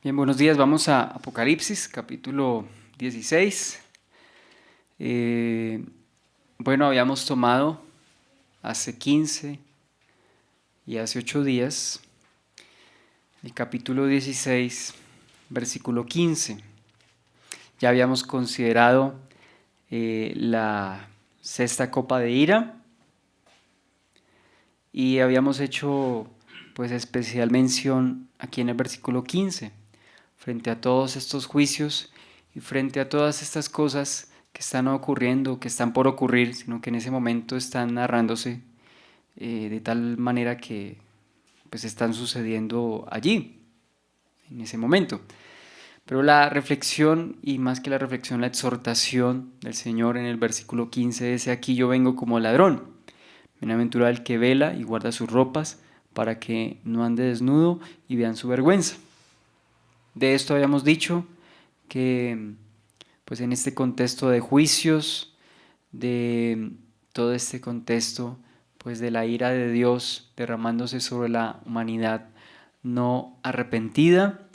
Bien, buenos días. Vamos a Apocalipsis, capítulo 16. Bueno, habíamos tomado hace 15 y hace 8 días el capítulo 16, versículo 15. Ya habíamos considerado la sexta copa de ira y habíamos hecho pues especial mención aquí en el versículo 15 frente a todos estos juicios y frente a todas estas cosas que están ocurriendo, que están por ocurrir, sino que en ese momento están narrándose de tal manera que pues están sucediendo allí, en ese momento. Pero la reflexión, y más que la reflexión, la exhortación del Señor en el versículo 15 es: aquí yo vengo como ladrón. Bienaventurado el que vela y guarda sus ropas, para que no ande desnudo y vean su vergüenza. De esto habíamos dicho que pues en este contexto de juicios, de todo este contexto pues de la ira de Dios derramándose sobre la humanidad no arrepentida,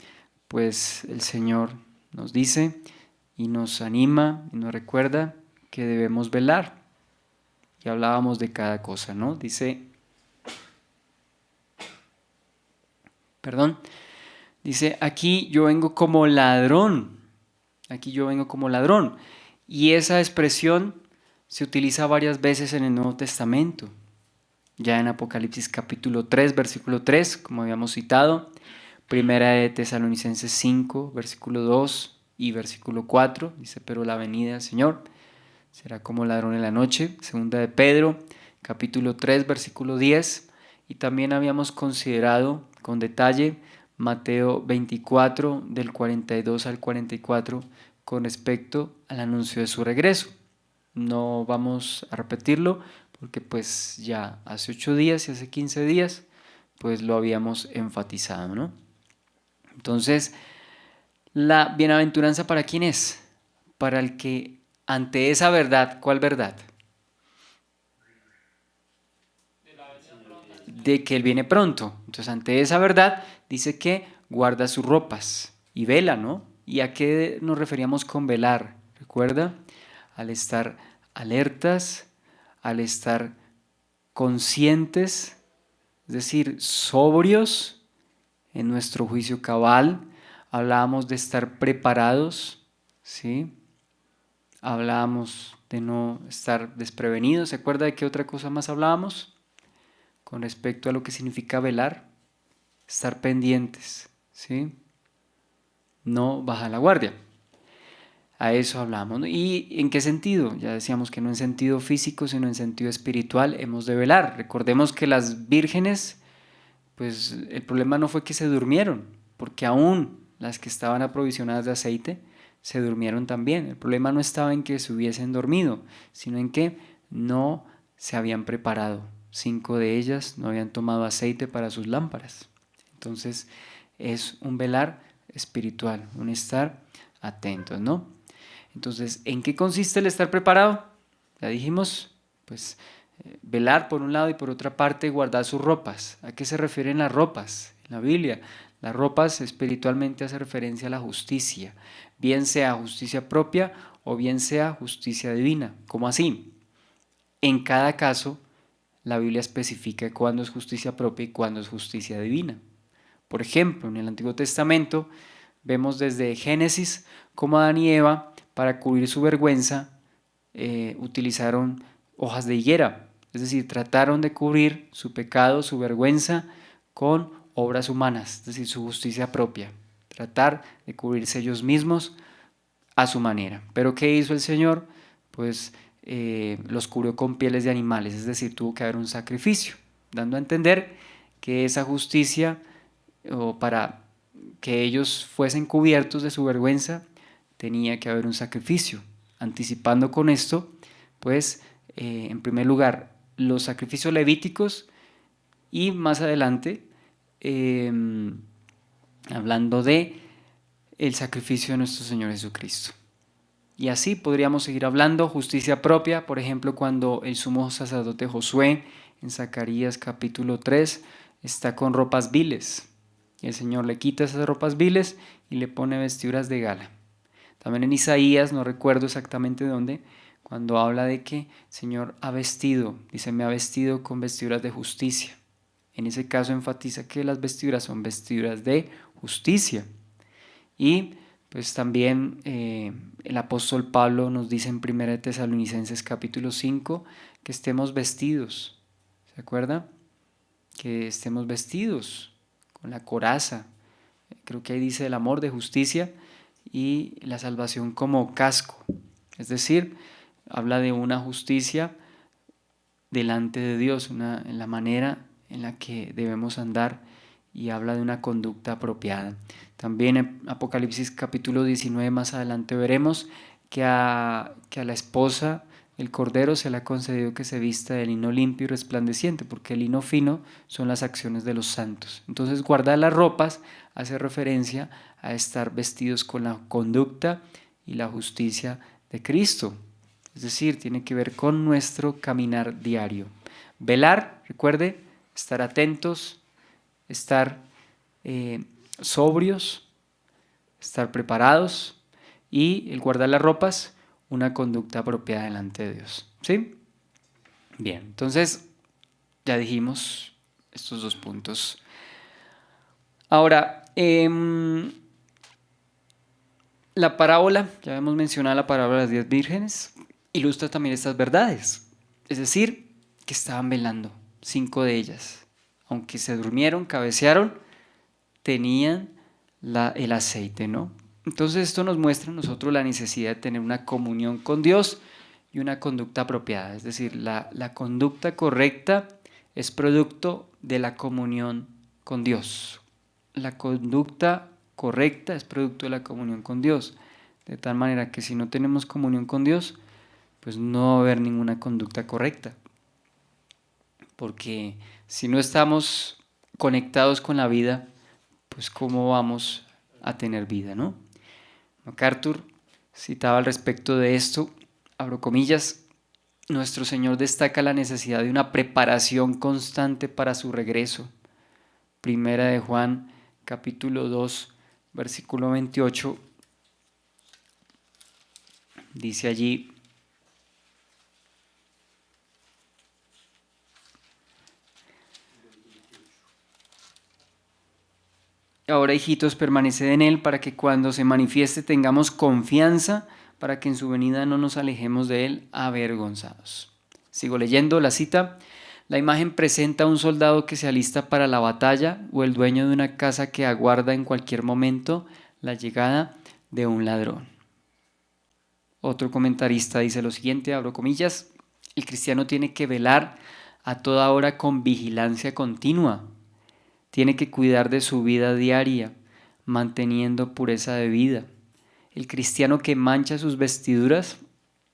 pues el Señor nos dice y nos anima y nos recuerda que debemos velar. Y hablábamos de cada cosa, ¿no? Dice, aquí yo vengo como ladrón. Aquí yo vengo como ladrón. Y esa expresión se utiliza varias veces en el Nuevo Testamento. Ya en Apocalipsis capítulo 3, versículo 3, como habíamos citado. Primera de Tesalonicenses 5, versículo 2 y versículo 4. Dice, pero la venida del Señor será como ladrón en la noche. Segunda de Pedro, capítulo 3, versículo 10. Y también habíamos considerado con detalle Mateo 24, del 42 al 44, con respecto al anuncio de su regreso. No vamos a repetirlo porque pues ya hace 8 días y hace 15 días pues lo habíamos enfatizado, ¿no? Entonces, la bienaventuranza, ¿para quién es? Para el que ante esa verdad, ¿cuál verdad? De que Él viene pronto. Entonces, ante esa verdad, dice que guarda sus ropas y vela, ¿no? ¿Y a qué nos referíamos con velar? ¿Recuerda? Al estar alertas, al estar conscientes, es decir, sobrios en nuestro juicio cabal. Hablábamos de estar preparados, ¿sí? Hablábamos de no estar desprevenidos. ¿Se acuerda de qué otra cosa más hablábamos? Con respecto a lo que significa velar, estar pendientes, ¿sí? No bajar la guardia. A eso hablamos, ¿no? ¿Y en qué sentido? Ya decíamos que no en sentido físico, sino en sentido espiritual hemos de velar. Recordemos que las vírgenes, pues el problema no fue que se durmieron, porque aún las que estaban aprovisionadas de aceite se durmieron también. El problema no estaba en que se hubiesen dormido, sino en que no se habían preparado. 5 de ellas no habían tomado aceite para sus lámparas. Entonces es un velar espiritual, un estar atentos, ¿no? Entonces, ¿en qué consiste el estar preparado? Ya dijimos, pues velar por un lado y por otra parte guardar sus ropas. ¿A qué se refieren las ropas? En la Biblia, las ropas espiritualmente hace referencia a la justicia, bien sea justicia propia o bien sea justicia divina. ¿Cómo así? En cada caso, la Biblia especifica cuándo es justicia propia y cuándo es justicia divina. Por ejemplo, en el Antiguo Testamento vemos desde Génesis cómo Adán y Eva, para cubrir su vergüenza, utilizaron hojas de higuera. Es decir, trataron de cubrir su pecado, su vergüenza, con obras humanas, es decir, su justicia propia. Tratar de cubrirse ellos mismos a su manera. ¿Pero qué hizo el Señor? Pues los cubrió con pieles de animales, es decir, tuvo que haber un sacrificio, dando a entender que esa justicia, o para que ellos fuesen cubiertos de su vergüenza, tenía que haber un sacrificio. Anticipando con esto, pues, en primer lugar, los sacrificios levíticos y más adelante, eh, hablando de el sacrificio de nuestro Señor Jesucristo. Y así podríamos seguir hablando. Justicia propia, por ejemplo, cuando el sumo sacerdote Josué, en Zacarías capítulo 3, está con ropas viles. Y el Señor le quita esas ropas viles y le pone vestiduras de gala. También en Isaías, no recuerdo exactamente dónde, cuando habla de que el Señor ha vestido, dice, me ha vestido con vestiduras de justicia. En ese caso enfatiza que las vestiduras son vestiduras de justicia. Y pues también el apóstol Pablo nos dice en 1 Tesalonicenses capítulo 5 que estemos vestidos. ¿Se acuerda? Que estemos vestidos con la coraza. Creo que ahí dice el amor de justicia y la salvación como casco. Es decir, habla de una justicia delante de Dios, en la manera en la que debemos andar, y habla de una conducta apropiada. También en Apocalipsis capítulo 19 más adelante veremos que a la esposa, el Cordero, se le ha concedido que se vista de lino limpio y resplandeciente, porque el lino fino son las acciones de los santos. Entonces, guardar las ropas hace referencia a estar vestidos con la conducta y la justicia de Cristo. Es decir, tiene que ver con nuestro caminar diario. Velar, recuerde, estar atentos, estar sobrios, estar preparados, y el guardar las ropas, una conducta apropiada delante de Dios. ¿Sí? Bien, entonces ya dijimos estos 2 puntos. Ahora, la parábola, ya hemos mencionado la parábola de las 10 vírgenes, ilustra también estas verdades. Es decir, que estaban velando, 5 de ellas. Aunque se durmieron, cabecearon, tenían el aceite, ¿no? Entonces esto nos muestra a nosotros la necesidad de tener una comunión con Dios y una conducta apropiada. Es decir, la conducta correcta es producto de la comunión con Dios. La conducta correcta es producto de la comunión con Dios. De tal manera que si no tenemos comunión con Dios, pues no va a haber ninguna conducta correcta. Porque si no estamos conectados con la vida, pues ¿cómo vamos a tener vida, no? MacArthur citaba al respecto de esto, abro comillas, nuestro Señor destaca la necesidad de una preparación constante para su regreso. Primera de Juan, capítulo 2, versículo 28, dice allí: ahora, hijitos, permaneced en Él para que cuando se manifieste tengamos confianza, para que en su venida no nos alejemos de Él avergonzados. Sigo leyendo la cita. La imagen presenta a un soldado que se alista para la batalla o el dueño de una casa que aguarda en cualquier momento la llegada de un ladrón. Otro comentarista dice lo siguiente, abro comillas: el cristiano tiene que velar a toda hora con vigilancia continua. Tiene que cuidar de su vida diaria, manteniendo pureza de vida. El cristiano que mancha sus vestiduras,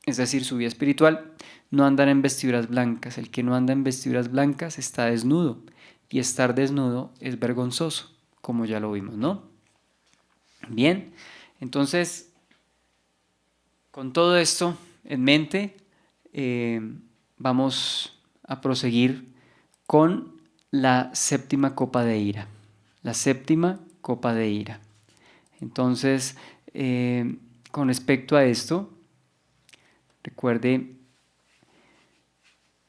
es decir, su vida espiritual, no andará en vestiduras blancas. El que no anda en vestiduras blancas está desnudo, y estar desnudo es vergonzoso, como ya lo vimos, ¿no? Bien, entonces, con todo esto en mente, vamos a proseguir con la séptima copa de ira. La séptima copa de ira. Entonces, con respecto a esto, recuerde,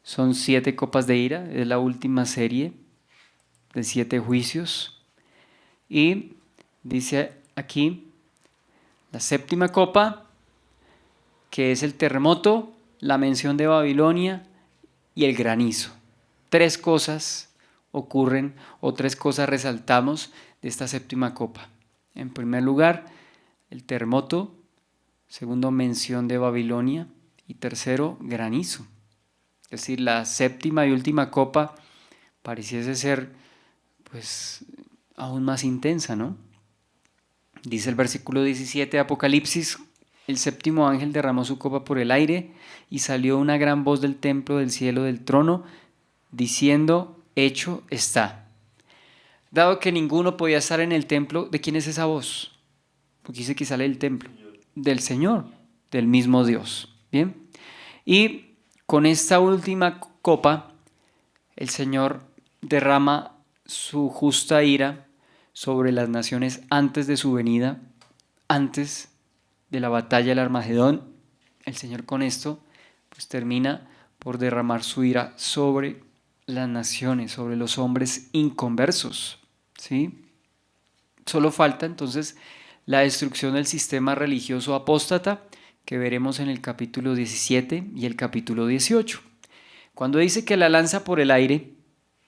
son 7 copas de ira, es la última serie de 7 juicios. Y dice aquí, la séptima copa, que es el terremoto, la mención de Babilonia y el granizo. 3 cosas ocurren, o 3 cosas resaltamos de esta séptima copa. En primer lugar, el terremoto. Segundo, mención de Babilonia. Y tercero, granizo. Es decir, la séptima y última copa pareciese ser pues aún más intensa, ¿no? Dice el versículo 17 de Apocalipsis: el séptimo ángel derramó su copa por el aire y salió una gran voz del templo del cielo del trono diciendo: hecho está. Dado que ninguno podía estar en el templo, ¿de quién es esa voz? Porque dice que sale del templo. Del Señor, del mismo Dios. Bien. Y con esta última copa, el Señor derrama su justa ira sobre las naciones antes de su venida, antes de la batalla del Armagedón. El Señor con esto pues termina por derramar su ira sobre las naciones, sobre los hombres inconversos, ¿sí? Solo falta entonces la destrucción del sistema religioso apóstata que veremos en el capítulo 17 y el capítulo 18. Cuando dice que la lanza por el aire,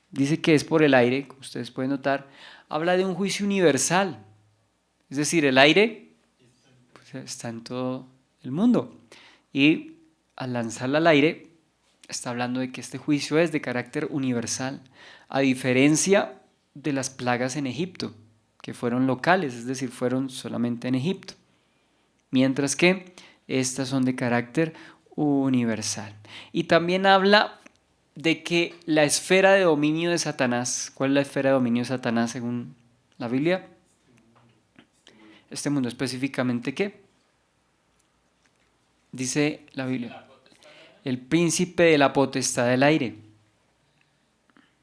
dice que es por el aire, como ustedes pueden notar, habla de un juicio universal. Es decir, el aire pues, está en todo el mundo. Y al lanzarla al aire, está hablando de que este juicio es de carácter universal, a diferencia de las plagas en Egipto, que fueron locales, es decir, fueron solamente en Egipto. Mientras que estas son de carácter universal. Y también habla de que la esfera de dominio de Satanás, ¿cuál es la esfera de dominio de Satanás según la Biblia? Este mundo específicamente, ¿qué? Dice la Biblia, el príncipe de la potestad del aire.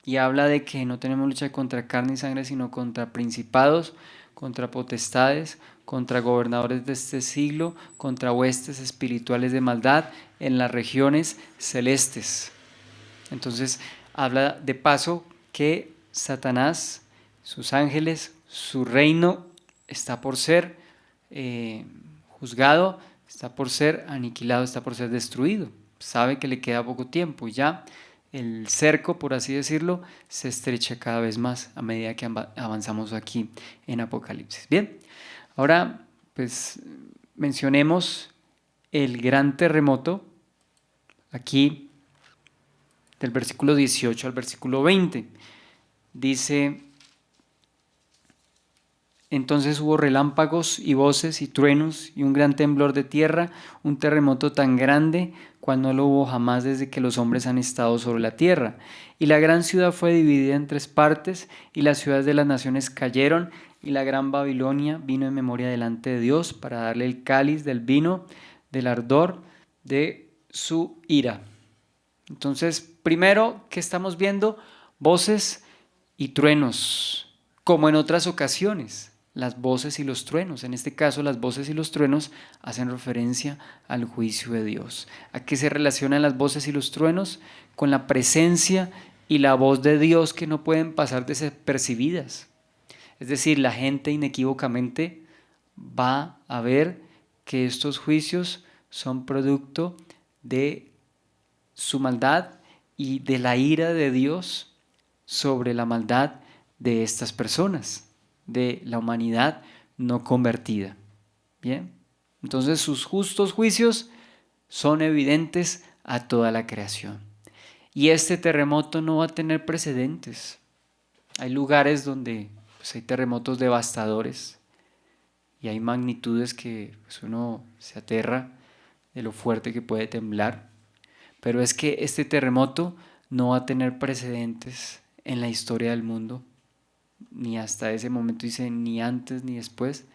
Y habla de que no tenemos lucha contra carne y sangre, sino contra principados, contra potestades, contra gobernadores de este siglo, contra huestes espirituales de maldad en las regiones celestes. Entonces habla de paso que Satanás, sus ángeles, su reino está por ser juzgado, está por ser aniquilado, está por ser destruido. Sabe que le queda poco tiempo y ya el cerco, por así decirlo, se estrecha cada vez más a medida que avanzamos aquí en Apocalipsis. Bien, ahora pues mencionemos el gran terremoto aquí del versículo 18 al versículo 20. Dice: entonces hubo relámpagos y voces y truenos y un gran temblor de tierra, un terremoto tan grande cual no lo hubo jamás desde que los hombres han estado sobre la tierra. Y la gran ciudad fue dividida en 3 partes, y las ciudades de las naciones cayeron, y la gran Babilonia vino en memoria delante de Dios para darle el cáliz del vino del ardor de su ira. Entonces, primero, ¿qué estamos viendo? Voces y truenos, como en otras ocasiones. Las voces y los truenos. En este caso, las voces y los truenos hacen referencia al juicio de Dios. ¿A qué se relacionan las voces y los truenos? Con la presencia y la voz de Dios que no pueden pasar desapercibidas. Es decir, la gente inequívocamente va a ver que estos juicios son producto de su maldad y de la ira de Dios sobre la maldad de estas personas, de la humanidad no convertida. Bien, entonces sus justos juicios son evidentes a toda la creación. Y este terremoto no va a tener precedentes. Hay lugares donde pues, hay terremotos devastadores y hay magnitudes que pues, uno se aterra de lo fuerte que puede temblar. Pero es que este terremoto no va a tener precedentes en la historia del mundo, ni hasta ese momento, dice, ni antes ni después,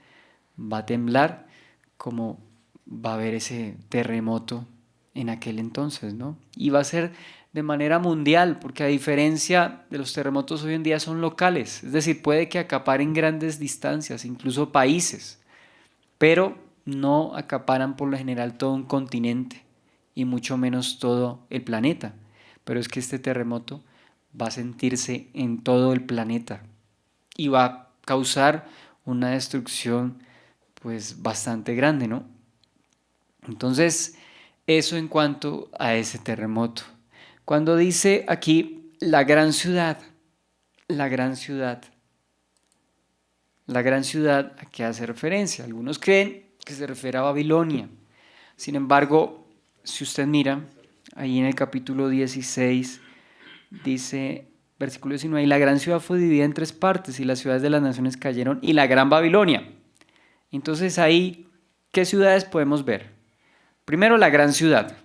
va a temblar como va a haber ese terremoto en aquel entonces, ¿no? Y va a ser de manera mundial, porque a diferencia de los terremotos hoy en día son locales, es decir, puede que acaparen grandes distancias, incluso países, pero no acaparan por lo general todo un continente y mucho menos todo el planeta. Pero es que este terremoto va a sentirse en todo el planeta y va a causar una destrucción pues bastante grande, ¿no? Entonces, eso en cuanto a ese terremoto. Cuando dice aquí la gran ciudad, la gran ciudad, la gran ciudad, ¿a qué hace referencia? Algunos creen que se refiere a Babilonia. Sin embargo, si usted mira, ahí en el capítulo 16, dice, versículo 19, y la gran ciudad fue dividida en 3 partes, y las ciudades de las naciones cayeron, y la gran Babilonia. Entonces ahí, ¿qué ciudades podemos ver? Primero la gran ciudad,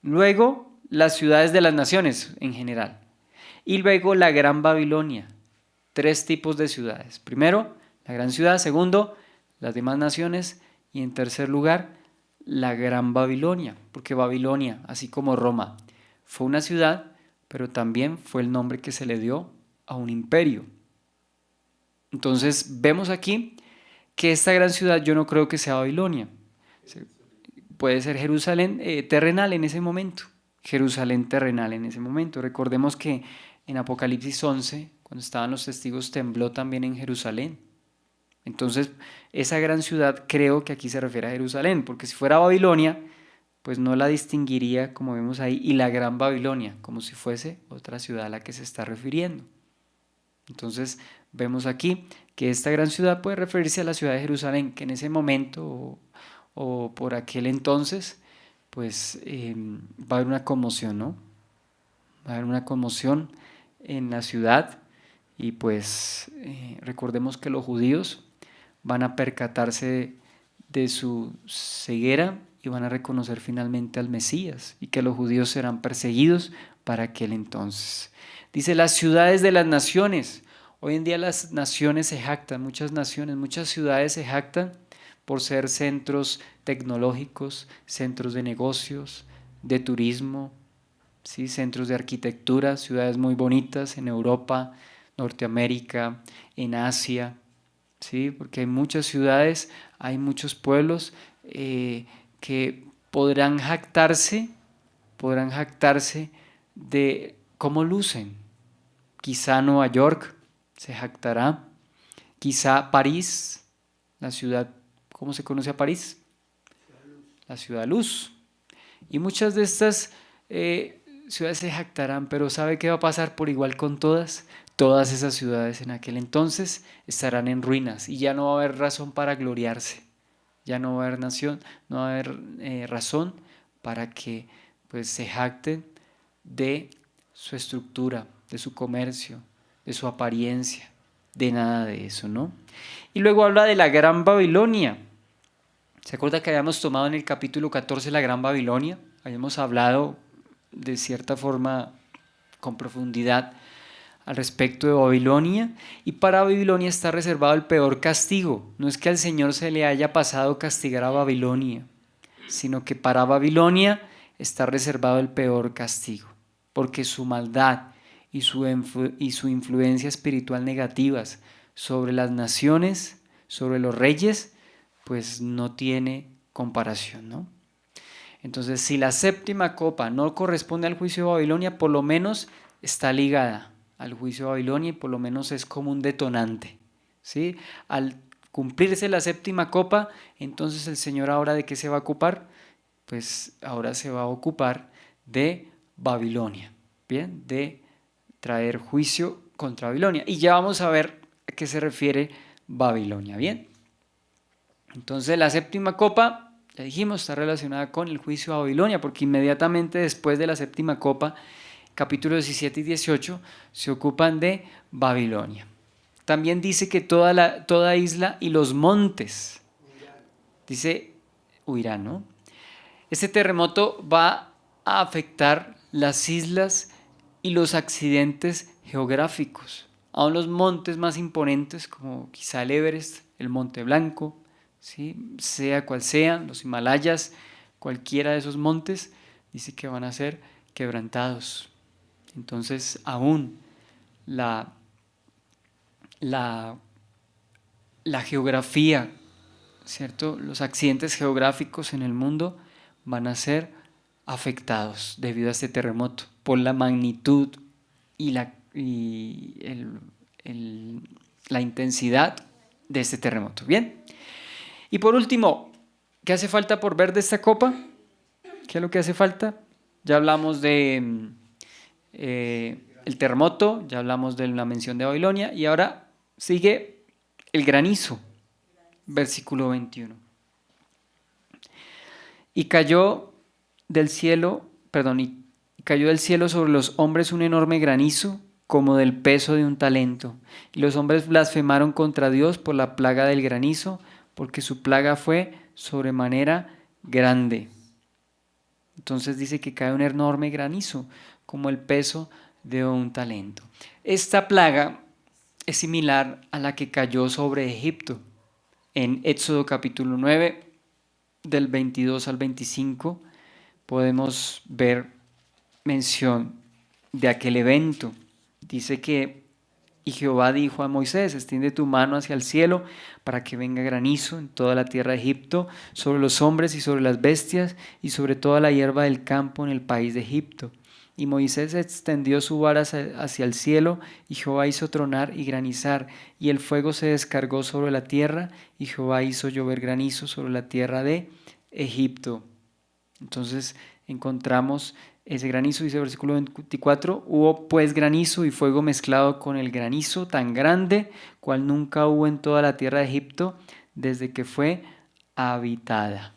luego las ciudades de las naciones en general, y luego la gran Babilonia. 3 tipos de ciudades. Primero, la gran ciudad. Segundo, las demás naciones. Y en tercer lugar, la gran Babilonia. Porque Babilonia, así como Roma, fue una ciudad, pero también fue el nombre que se le dio a un imperio. Entonces vemos aquí que esta gran ciudad yo no creo que sea Babilonia. Puede ser Jerusalén terrenal en ese momento. Jerusalén terrenal en ese momento. Recordemos que en Apocalipsis 11, cuando estaban los testigos, tembló también en Jerusalén. Entonces, esa gran ciudad creo que aquí se refiere a Jerusalén, porque si fuera Babilonia, pues no la distinguiría como vemos ahí, y la gran Babilonia, como si fuese otra ciudad a la que se está refiriendo. Entonces, vemos aquí que esta gran ciudad puede referirse a la ciudad de Jerusalén, que en ese momento o por aquel entonces, pues va a haber una conmoción, ¿no? Va a haber una conmoción en la ciudad y pues recordemos que los judíos van a percatarse de su ceguera y van a reconocer finalmente al Mesías y que los judíos serán perseguidos para aquel entonces. Dice las ciudades de las naciones. Hoy en día las naciones se jactan, muchas naciones, muchas ciudades se jactan por ser centros tecnológicos, centros de negocios, de turismo, ¿sí? Centros de arquitectura, ciudades muy bonitas en Europa, Norteamérica, en Asia, ¿sí? Porque hay muchas ciudades, hay muchos pueblos que podrán jactarse de cómo lucen. Quizá Nueva York se jactará, quizá París, la ciudad, ¿cómo se conoce a París? La ciudad luz. Y muchas de estas ciudades se jactarán, pero ¿sabe qué va a pasar por igual con todas? Todas esas ciudades en aquel entonces estarán en ruinas y ya no va a haber razón para gloriarse, ya no va a haber nación, no va a haber razón para que pues se jacten de su estructura, de su comercio, de su apariencia, de nada de eso, ¿no? Y luego habla de la Gran Babilonia. ¿Se acuerda que habíamos tomado en el capítulo 14 la Gran Babilonia? Habíamos hablado de cierta forma con profundidad al respecto de Babilonia, y para Babilonia está reservado el peor castigo. No es que al Señor se le haya pasado castigar a Babilonia, sino que para Babilonia está reservado el peor castigo, porque su maldad y su influencia espiritual negativas sobre las naciones, sobre los reyes, pues no tiene comparación, ¿no? Entonces, si la séptima copa no corresponde al juicio de Babilonia, por lo menos está ligada al juicio de Babilonia y por lo menos es como un detonante, ¿sí? Al cumplirse la séptima copa, entonces el Señor ahora ¿de qué se va a ocupar? Pues ahora se va a ocupar de Babilonia, ¿bien? De traer juicio contra Babilonia. Y ya vamos a ver a qué se refiere Babilonia, ¿bien? Entonces la séptima copa, ya dijimos, está relacionada con el juicio a Babilonia, porque inmediatamente después de la séptima copa, capítulos 17 y 18, se ocupan de Babilonia. También dice que toda isla y los montes, dice huirán, ¿no? Este terremoto va a afectar las islas y los accidentes geográficos. Aún los montes más imponentes, como quizá el Everest, el Monte Blanco, ¿sí? Sea cual sean, los Himalayas, cualquiera de esos montes, dice que van a ser quebrantados. Entonces, aún la geografía, ¿cierto? Los accidentes geográficos en el mundo van a ser afectados debido a este terremoto por la magnitud y la intensidad de este terremoto. Bien. Y por último, ¿qué hace falta por ver de esta copa? ¿Qué es lo que hace falta? Ya hablamos de el terremoto, ya hablamos de la mención de Babilonia y ahora sigue el granizo, versículo 21. Y cayó del cielo sobre los hombres un enorme granizo, como del peso de un talento. Y los hombres blasfemaron contra Dios por la plaga del granizo, porque su plaga fue sobremanera grande. Entonces dice que cae un enorme granizo, como el peso de un talento. Esta plaga es similar a la que cayó sobre Egipto en Éxodo capítulo 9, del 22 al 25. Podemos ver mención de aquel evento. Dice que Y Jehová dijo a Moisés: extiende tu mano hacia el cielo para que venga granizo en toda la tierra de Egipto, sobre los hombres y sobre las bestias, y sobre toda la hierba del campo en el país de Egipto. Y Moisés extendió su vara hacia el cielo, y Jehová hizo tronar y granizar, y el fuego se descargó sobre la tierra, y Jehová hizo llover granizo sobre la tierra de Egipto. Entonces encontramos ese granizo, dice el versículo 24: hubo pues granizo y fuego mezclado con el granizo tan grande, cual nunca hubo en toda la tierra de Egipto, desde que fue habitada.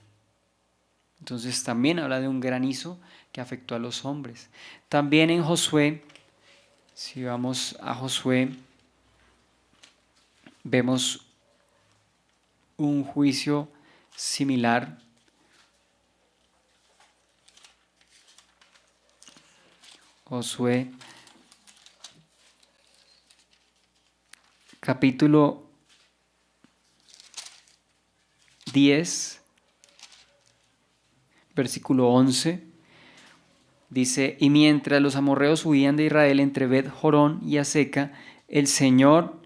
Entonces también habla de un granizo que afectó a los hombres. También en Josué, si vamos a Josué, vemos un juicio similar. Josué, capítulo 10, versículo 11, dice: y mientras los amorreos huían de Israel entre Bet-Jorón y Aseca, el Señor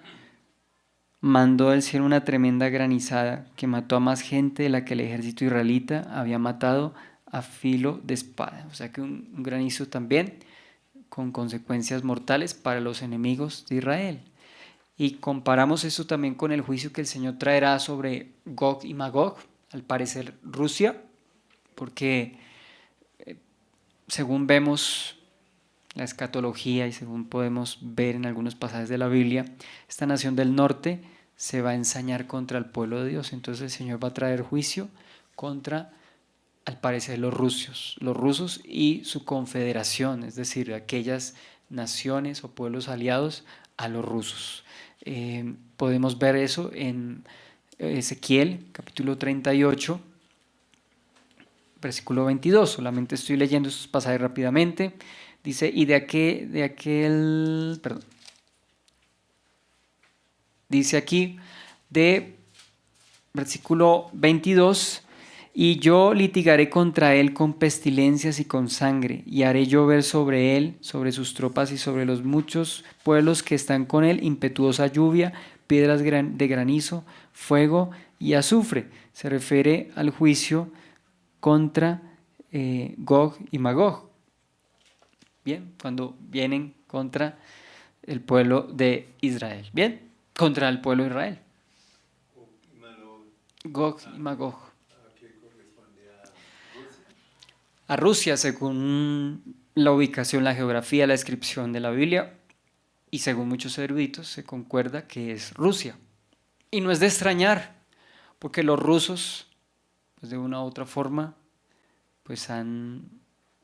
mandó del cielo una tremenda granizada que mató a más gente de la que el ejército israelita había matado a filo de espada. O sea que un granizo también con consecuencias mortales para los enemigos de Israel. Y comparamos eso también con el juicio que el Señor traerá sobre Gog y Magog, al parecer Rusia, porque según vemos la escatología y según podemos ver en algunos pasajes de la Biblia, esta nación del norte se va a ensañar contra el pueblo de Dios. Entonces el Señor va a traer juicio contra, al parecer, los rusos y su confederación, es decir, aquellas naciones o pueblos aliados a los rusos. Podemos ver eso en Ezequiel capítulo 38, versículo 22. Solamente estoy leyendo estos pasajes rápidamente. Dice: y dice aquí de versículo 22: y yo litigaré contra él con pestilencias y con sangre, y haré llover sobre él, sobre sus tropas y sobre los muchos pueblos que están con él, impetuosa lluvia, piedras de granizo, fuego y azufre. Se refiere al juicio contra Gog y Magog. Bien, cuando vienen contra el pueblo de Israel. Bien, contra el pueblo de Israel. Gog y Magog. A Rusia, según la ubicación, la geografía, la descripción de la Biblia, y según muchos eruditos, se concuerda que es Rusia. Y no es de extrañar, porque los rusos, pues de una u otra forma, pues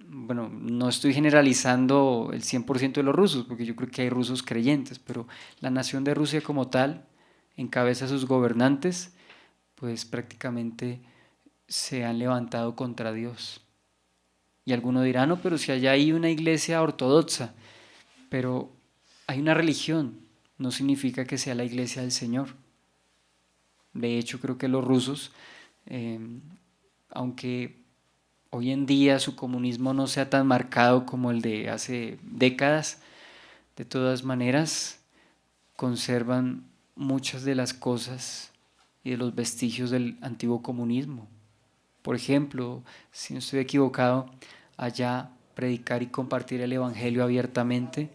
bueno, no estoy generalizando el 100% de los rusos, porque yo creo que hay rusos creyentes, pero la nación de Rusia como tal, en cabeza de sus gobernantes, pues prácticamente se han levantado contra Dios. Y alguno dirá: no, pero si allá hay una iglesia ortodoxa, pero hay una religión, no significa que sea la iglesia del Señor. De hecho, creo que los rusos, aunque hoy en día su comunismo no sea tan marcado como el de hace décadas, de todas maneras conservan muchas de las cosas y de los vestigios del antiguo comunismo. Por ejemplo, si no estoy equivocado, allá predicar y compartir el evangelio abiertamente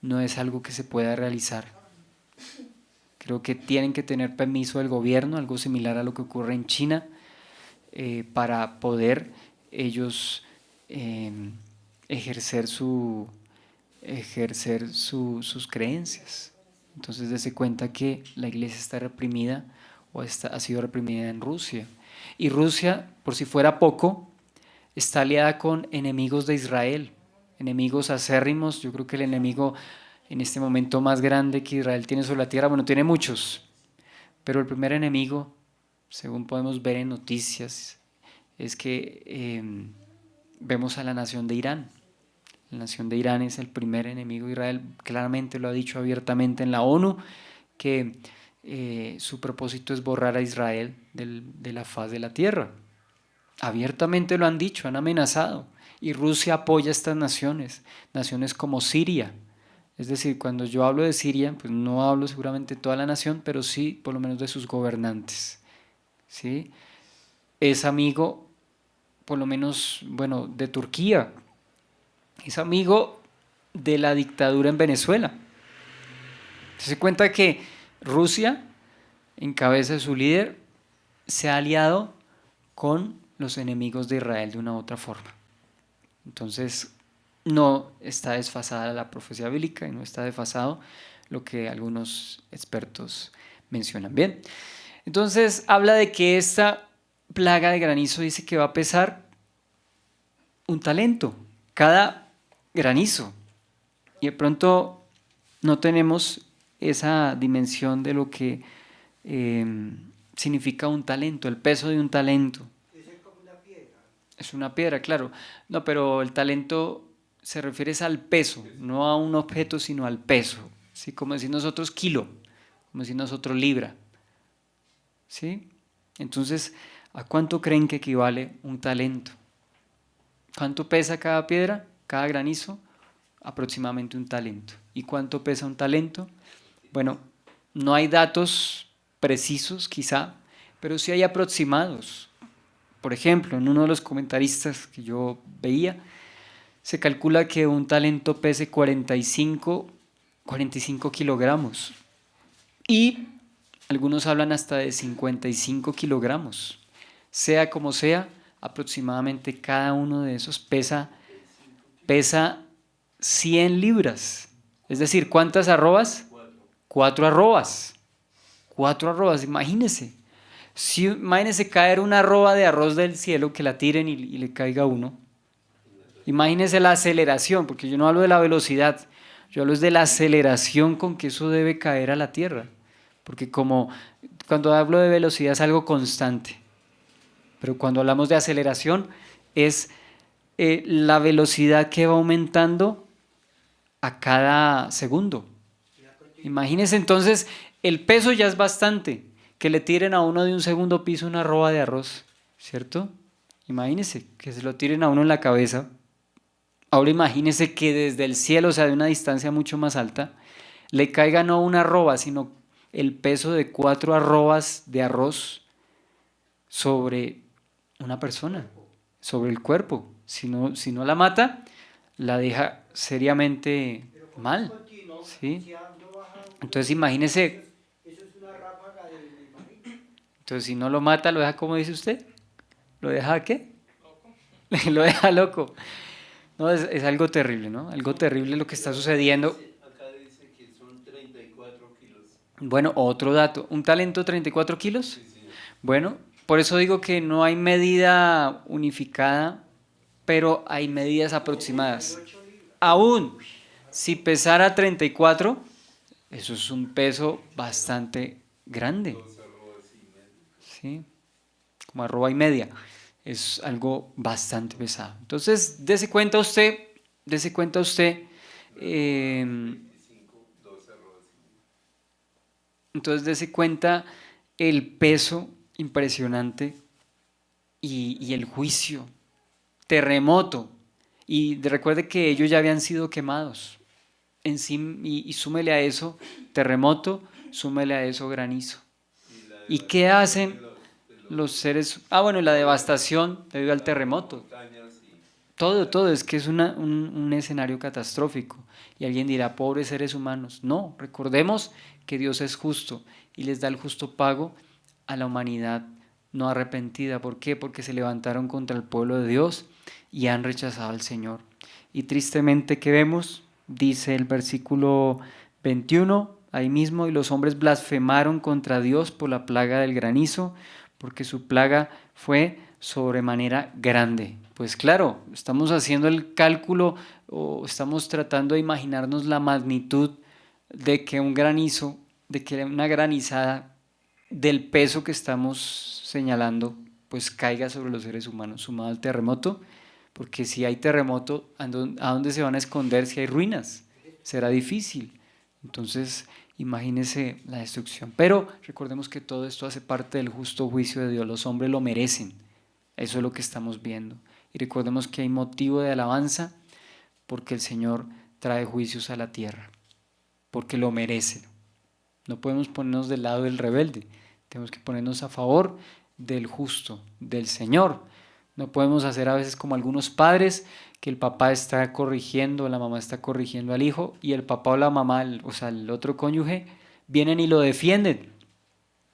no es algo que se pueda realizar. Creo que tienen que tener permiso del gobierno, algo similar a lo que ocurre en China, para poder ellos ejercer sus creencias. Entonces, dése cuenta que la iglesia está reprimida o ha sido reprimida en Rusia. Y Rusia, por si fuera poco, está aliada con enemigos de Israel, enemigos acérrimos. Yo creo que el enemigo en este momento más grande que Israel tiene sobre la tierra, bueno, tiene muchos, pero el primer enemigo, según podemos ver en noticias, es que vemos a la nación de Irán. La nación de Irán es el primer enemigo de Israel, claramente lo ha dicho abiertamente en la ONU, que su propósito es borrar a Israel de la faz de la tierra. Abiertamente lo han dicho, han amenazado. Y Rusia apoya a estas naciones, naciones como Siria. Es decir, cuando yo hablo de Siria, pues no hablo seguramente de toda la nación, pero sí por lo menos de sus gobernantes, ¿sí? Es amigo, por lo menos, bueno, de Turquía, es amigo de la dictadura en Venezuela. Se cuenta que Rusia, en cabeza de su líder, se ha aliado con los enemigos de Israel de una u otra forma. Entonces, no está desfasada la profecía bíblica y no está desfasado lo que algunos expertos mencionan. Bien, entonces habla de que esta plaga de granizo dice que va a pesar un talento, cada granizo. Y de pronto no tenemos esa dimensión de lo que significa un talento, el peso de un talento. Es una piedra, claro. No, pero el talento se refiere al peso, no a un objeto, sino al peso. ¿Sí? Como decir nosotros kilo, como decir nosotros libra. ¿Sí? Entonces, ¿a cuánto creen que equivale un talento? ¿Cuánto pesa cada piedra, cada granizo? Aproximadamente un talento. ¿Y cuánto pesa un talento? Bueno, no hay datos precisos quizá, pero sí hay aproximados. Por ejemplo, en uno de los comentaristas que yo veía, se calcula que un talento pese 45 kilogramos y algunos hablan hasta de 55 kilogramos. Sea como sea, aproximadamente cada uno de esos pesa 100 libras. Es decir, ¿cuántas arrobas? 4 arrobas. 4 arrobas, imagínense. Si, imagínense caer una arroba de arroz del cielo, que la tiren y le caiga a uno. Imagínense la aceleración, porque yo no hablo de la velocidad, yo hablo de la aceleración con que eso debe caer a la tierra. Porque como cuando hablo de velocidad es algo constante, pero cuando hablamos de aceleración es la velocidad que va aumentando a cada segundo. Imagínense entonces, el peso ya es bastante, que le tiren a uno de un segundo piso una arroba de arroz, ¿cierto? Imagínense que se lo tiren a uno en la cabeza. Ahora imagínense que desde el cielo, o sea, de una distancia mucho más alta, le caiga no una arroba, sino el peso de 4 arrobas de arroz sobre una persona, sobre el cuerpo. Si no la mata, la deja seriamente mal, ¿sí? Entonces imagínese, entonces si no lo mata, lo deja, ¿cómo dice usted? ¿Lo deja qué? Lo deja loco. No, es algo terrible, ¿no? Algo terrible lo que está sucediendo. Acá dice que son 34 kilos. Bueno, otro dato, ¿un talento 34 kilos? Sí, señor. Bueno, por eso digo que no hay medida unificada, pero hay medidas aproximadas. Aún si pesara 34, eso es un peso bastante grande, 2 arrobas y medio. ¿sí? Como arroba y media. Es algo bastante pesado. Entonces, dese cuenta usted. eh, 25, 2 arrobas y medio. entonces, dese cuenta el peso impresionante y el juicio, terremoto. Y recuerde que ellos ya habían sido quemados. Y súmele a eso terremoto, súmele a eso granizo. Y la ¿Y qué devastación hacen de los los seres? Ah, bueno, la pueblos, devastación debido al las terremoto. montañas Todo, es que es un escenario catastrófico. Y alguien dirá, pobres seres humanos. No, recordemos que Dios es justo y les da el justo pago a la humanidad no arrepentida. ¿Por qué? Porque se levantaron contra el pueblo de Dios y han rechazado al Señor. Y tristemente, ¿qué vemos? Dice el versículo 21, ahí mismo, y los hombres blasfemaron contra Dios por la plaga del granizo, porque su plaga fue sobremanera grande. Pues claro, estamos haciendo el cálculo o estamos tratando de imaginarnos la magnitud de que un granizo, de que una granizada del peso que estamos señalando, pues caiga sobre los seres humanos, sumado al terremoto, porque si hay terremoto, ¿a dónde se van a esconder si hay ruinas? Será difícil. Entonces, imagínese la destrucción. Pero recordemos que todo esto hace parte del justo juicio de Dios. Los hombres lo merecen. Eso es lo que estamos viendo. Y recordemos que hay motivo de alabanza porque el Señor trae juicios a la tierra. porque lo merecen. No podemos ponernos del lado del rebelde, tenemos que ponernos a favor del justo, del Señor. No podemos hacer a veces como algunos padres, que el papá está corrigiendo, la mamá está corrigiendo al hijo y el papá o la mamá, o sea, el otro cónyuge, vienen y lo defienden.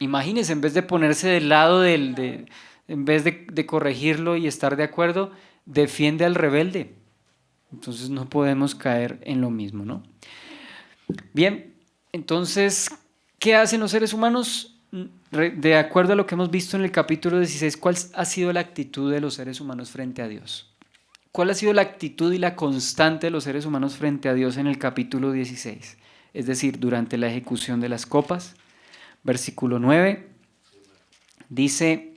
Imagínense, en vez de ponerse del lado en vez de corregirlo y estar de acuerdo, defiende al rebelde. Entonces no podemos caer en lo mismo, ¿no? Bien, entonces, ¿qué hacen los seres humanos? De acuerdo a lo que hemos visto en el capítulo 16, ¿cuál ha sido la actitud de los seres humanos frente a Dios? ¿Cuál ha sido la actitud y la constante de los seres humanos frente a Dios en el capítulo 16? Es decir, durante la ejecución de las copas. Versículo 9 dice: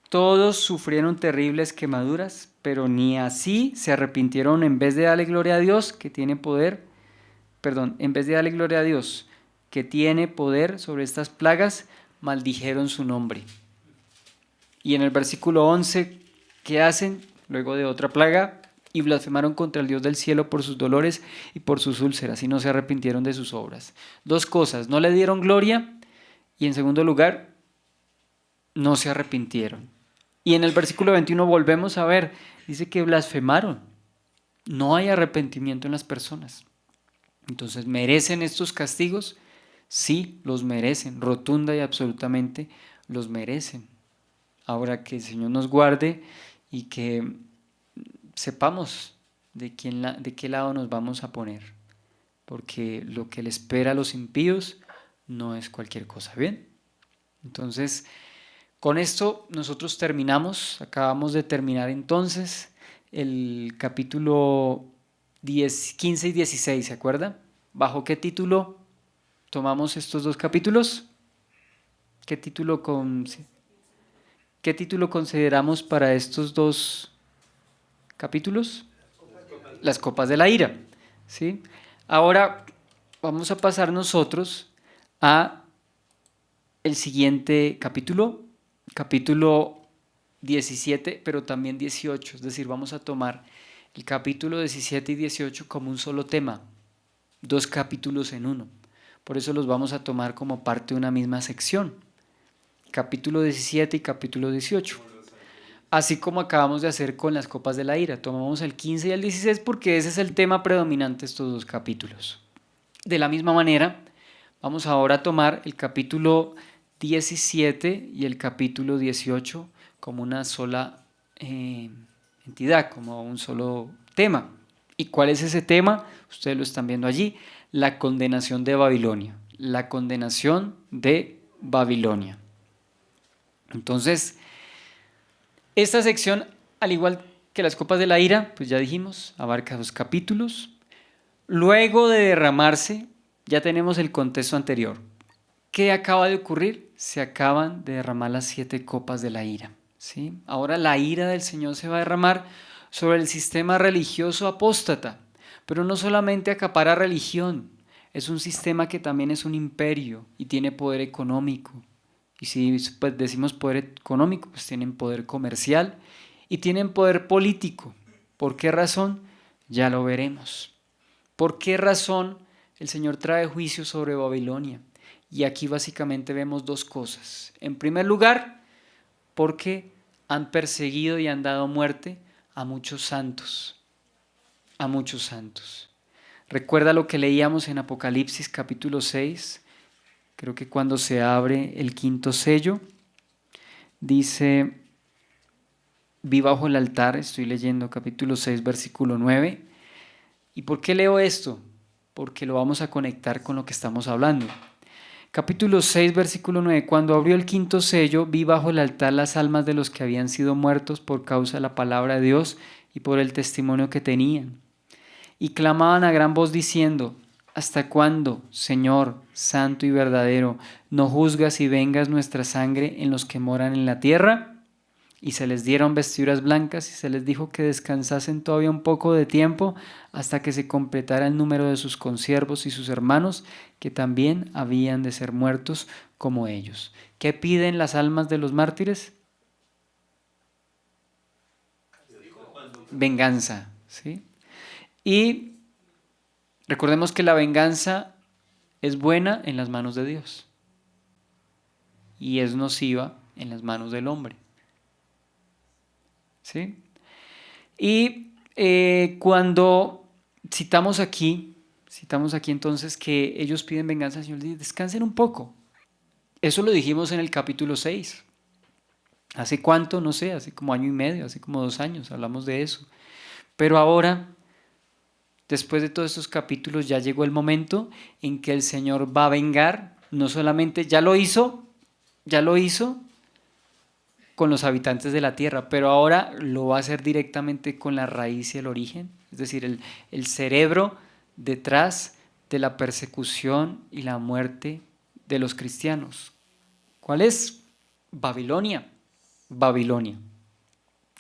todos sufrieron terribles quemaduras, pero ni así se arrepintieron. En vez de darle gloria a Dios, que tiene poder, en vez de darle gloria a Dios, que tiene poder sobre estas plagas, maldijeron su nombre. Y en el versículo 11, ¿qué hacen? Luego de otra plaga, y blasfemaron contra el Dios del cielo por sus dolores y por sus úlceras, y no se arrepintieron de sus obras. Dos cosas: no le dieron gloria, y en segundo lugar, no se arrepintieron. Y en el versículo 21 volvemos a ver, dice que blasfemaron. No hay arrepentimiento en las personas. Entonces, ¿merecen estos castigos? Sí, los merecen, rotunda y absolutamente los merecen. Ahora, que el Señor nos guarde y que sepamos de qué lado nos vamos a poner, porque lo que le espera a los impíos no es cualquier cosa. Bien, entonces con esto nosotros acabamos de terminar entonces el capítulo 15 y 16, ¿se acuerda? ¿Bajo qué título tomamos estos dos capítulos? ¿Qué título consideramos para estos dos capítulos? Las copas de la ira, ¿sí? Ahora vamos a pasar nosotros a el siguiente capítulo 17, pero también 18, es decir, vamos a tomar el capítulo 17 y 18 como un solo tema, dos capítulos en uno. Por eso los vamos a tomar como parte de una misma sección, capítulo 17 y capítulo 18. Así como acabamos de hacer con las copas de la ira, tomamos el 15 y el 16 porque ese es el tema predominante de estos dos capítulos. De la misma manera, vamos ahora a tomar el capítulo 17 y el capítulo 18 como una sola entidad, como un solo tema. ¿Y cuál es ese tema? Ustedes lo están viendo allí: la condenación de Babilonia. La condenación de Babilonia. Entonces, esta sección, al igual que las copas de la ira, pues ya dijimos, abarca 2 capítulos. Luego de derramarse, ya tenemos el contexto anterior. ¿Qué acaba de ocurrir? Se acaban de derramar las 7 copas de la ira, ¿sí? Ahora la ira del Señor se va a derramar sobre el sistema religioso apóstata, pero no solamente acapara religión, es un sistema que también es un imperio y tiene poder económico. Y si pues, decimos poder económico, pues tienen poder comercial y tienen poder político. ¿Por qué razón? Ya lo veremos. ¿Por qué razón el Señor trae juicio sobre Babilonia? Y aquí básicamente vemos 2 cosas. En primer lugar, porque han perseguido y han dado muerte a muchos santos. A muchos santos. Recuerda lo que leíamos en Apocalipsis capítulo 6. Creo que cuando se abre el 5º sello, dice: vi bajo el altar, estoy leyendo capítulo 6, versículo 9. ¿Y por qué leo esto? Porque lo vamos a conectar con lo que estamos hablando. Capítulo 6, versículo 9. Cuando abrió el 5º sello, vi bajo el altar las almas de los que habían sido muertos por causa de la palabra de Dios y por el testimonio que tenían. Y clamaban a gran voz diciendo: ¿hasta cuándo, Señor, santo y verdadero, no juzgas y vengas nuestra sangre en los que moran en la tierra? Y se les dieron vestiduras blancas y se les dijo que descansasen todavía un poco de tiempo hasta que se completara el número de sus consiervos y sus hermanos, que también habían de ser muertos como ellos. ¿Qué piden las almas de los mártires? Venganza, ¿sí? Y Recordemos que la venganza es buena en las manos de Dios y es nociva en las manos del hombre. ¿Sí? Y cuando citamos aquí entonces que ellos piden venganza al Señor, dice, descansen un poco. Eso lo dijimos en el capítulo 6. ¿Hace cuánto? No sé, hace como año y medio, hace como 2 años hablamos de eso. Pero ahora, después de todos estos capítulos, ya llegó el momento en que el Señor va a vengar, no solamente ya lo hizo con los habitantes de la tierra, pero ahora lo va a hacer directamente con la raíz y el origen, es decir, el cerebro detrás de la persecución y la muerte de los cristianos. ¿Cuál es? Babilonia.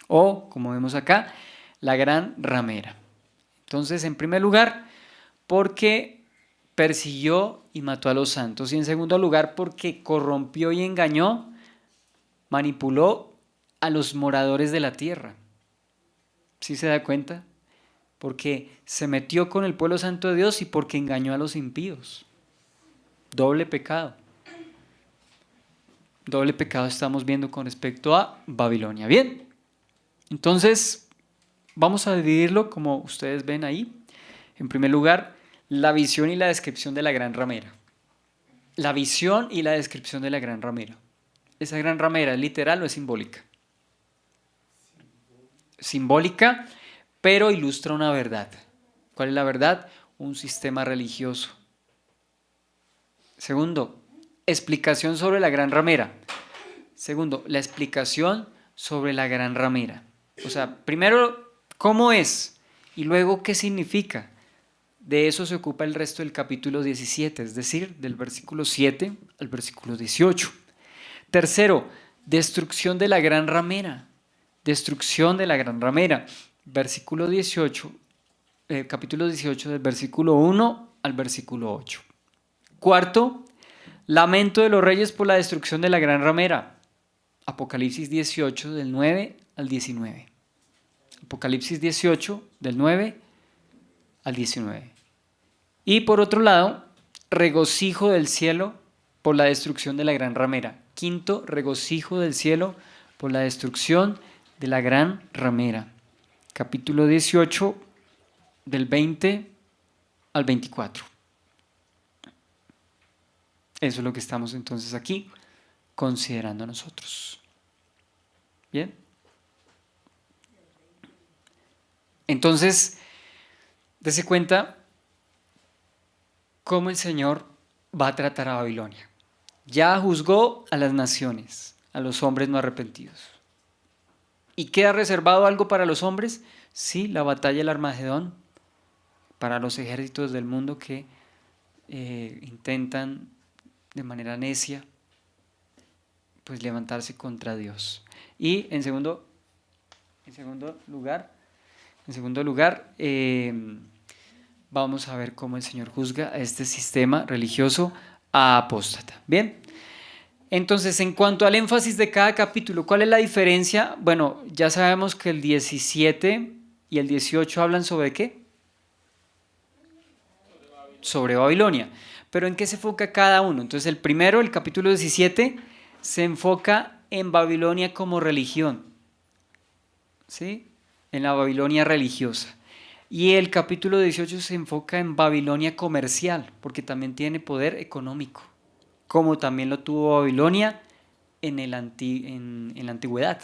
O, como vemos acá, la gran ramera. Entonces, en primer lugar, porque persiguió y mató a los santos. Y en segundo lugar, porque corrompió y engañó, manipuló a los moradores de la tierra. ¿Sí se da cuenta? Porque se metió con el pueblo santo de Dios y porque engañó a los impíos. Doble pecado. Doble pecado estamos viendo con respecto a Babilonia. Bien, entonces vamos a dividirlo como ustedes ven ahí. En primer lugar, la visión y la descripción de la gran ramera. La visión y la descripción de la gran ramera. ¿Esa gran ramera es literal o es simbólica? Simbólica, pero ilustra una verdad. ¿Cuál es la verdad? Un sistema religioso. Segundo, explicación sobre la gran ramera. Segundo, la explicación sobre la gran ramera. O sea, primero, ¿cómo es? Y luego, ¿qué significa? De eso se ocupa el resto del capítulo 17, es decir, del versículo 7 al versículo 18. Tercero, destrucción de la gran ramera. Destrucción de la gran ramera. Versículo 18, capítulo 18, del versículo 1 al versículo 8. Cuarto, lamento de los reyes por la destrucción de la gran ramera. Apocalipsis 18, del 9 al 19. Apocalipsis 18, del 9 al 19. Y por otro lado, regocijo del cielo por la destrucción de la gran ramera. Quinto, regocijo del cielo por la destrucción de la gran ramera. Capítulo 18, del 20 al 24. Eso es lo que estamos entonces aquí considerando nosotros. ¿Bien? Entonces, dése cuenta cómo el Señor va a tratar a Babilonia. Ya juzgó a las naciones, a los hombres no arrepentidos. ¿Y queda reservado algo para los hombres? Sí, la batalla del Armagedón, para los ejércitos del mundo que intentan de manera necia pues levantarse contra Dios. Y en segundo lugar, vamos a ver cómo el Señor juzga a este sistema religioso apóstata. Bien, entonces en cuanto al énfasis de cada capítulo, ¿cuál es la diferencia? Bueno, ya sabemos que el 17 y el 18 hablan sobre ¿qué? Sobre Babilonia. Pero ¿en qué se enfoca cada uno? Entonces el primero, el capítulo 17, se enfoca en Babilonia como religión, ¿sí? En la Babilonia religiosa. Y el capítulo 18 se enfoca en Babilonia comercial, porque también tiene poder económico, como también lo tuvo Babilonia en la antigüedad.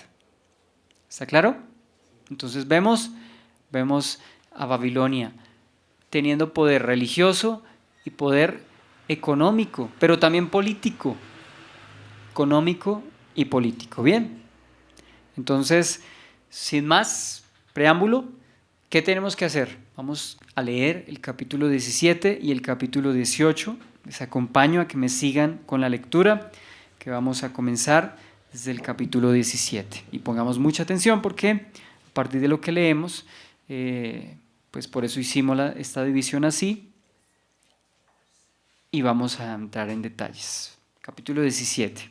¿Está claro? Entonces vemos a Babilonia teniendo poder religioso y poder económico, pero también político. Económico y político. Bien. Entonces, sin más preámbulo, ¿qué tenemos que hacer? Vamos a leer el capítulo 17 y el capítulo 18. Les acompaño a que me sigan con la lectura, que vamos a comenzar desde el capítulo 17. Y pongamos mucha atención porque a partir de lo que leemos, pues por eso hicimos esta división así. Y vamos a entrar en detalles. Capítulo 17.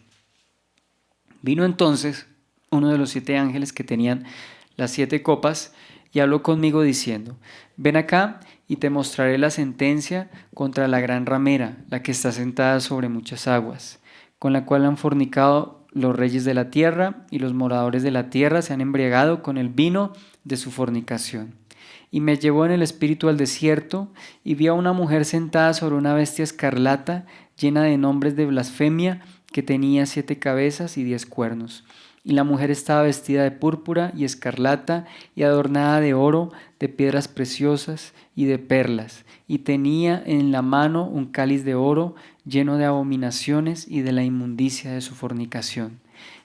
Vino entonces uno de los 7 ángeles que tenían las 7 copas y habló conmigo diciendo: ven acá y te mostraré la sentencia contra la gran ramera, la que está sentada sobre muchas aguas, con la cual han fornicado los reyes de la tierra, y los moradores de la tierra se han embriagado con el vino de su fornicación. Y me llevó en el espíritu al desierto, y vi a una mujer sentada sobre una bestia escarlata, llena de nombres de blasfemia, que tenía 7 cabezas y 10 cuernos. Y la mujer estaba vestida de púrpura y escarlata, y adornada de oro, de piedras preciosas y de perlas, y tenía en la mano un cáliz de oro lleno de abominaciones y de la inmundicia de su fornicación.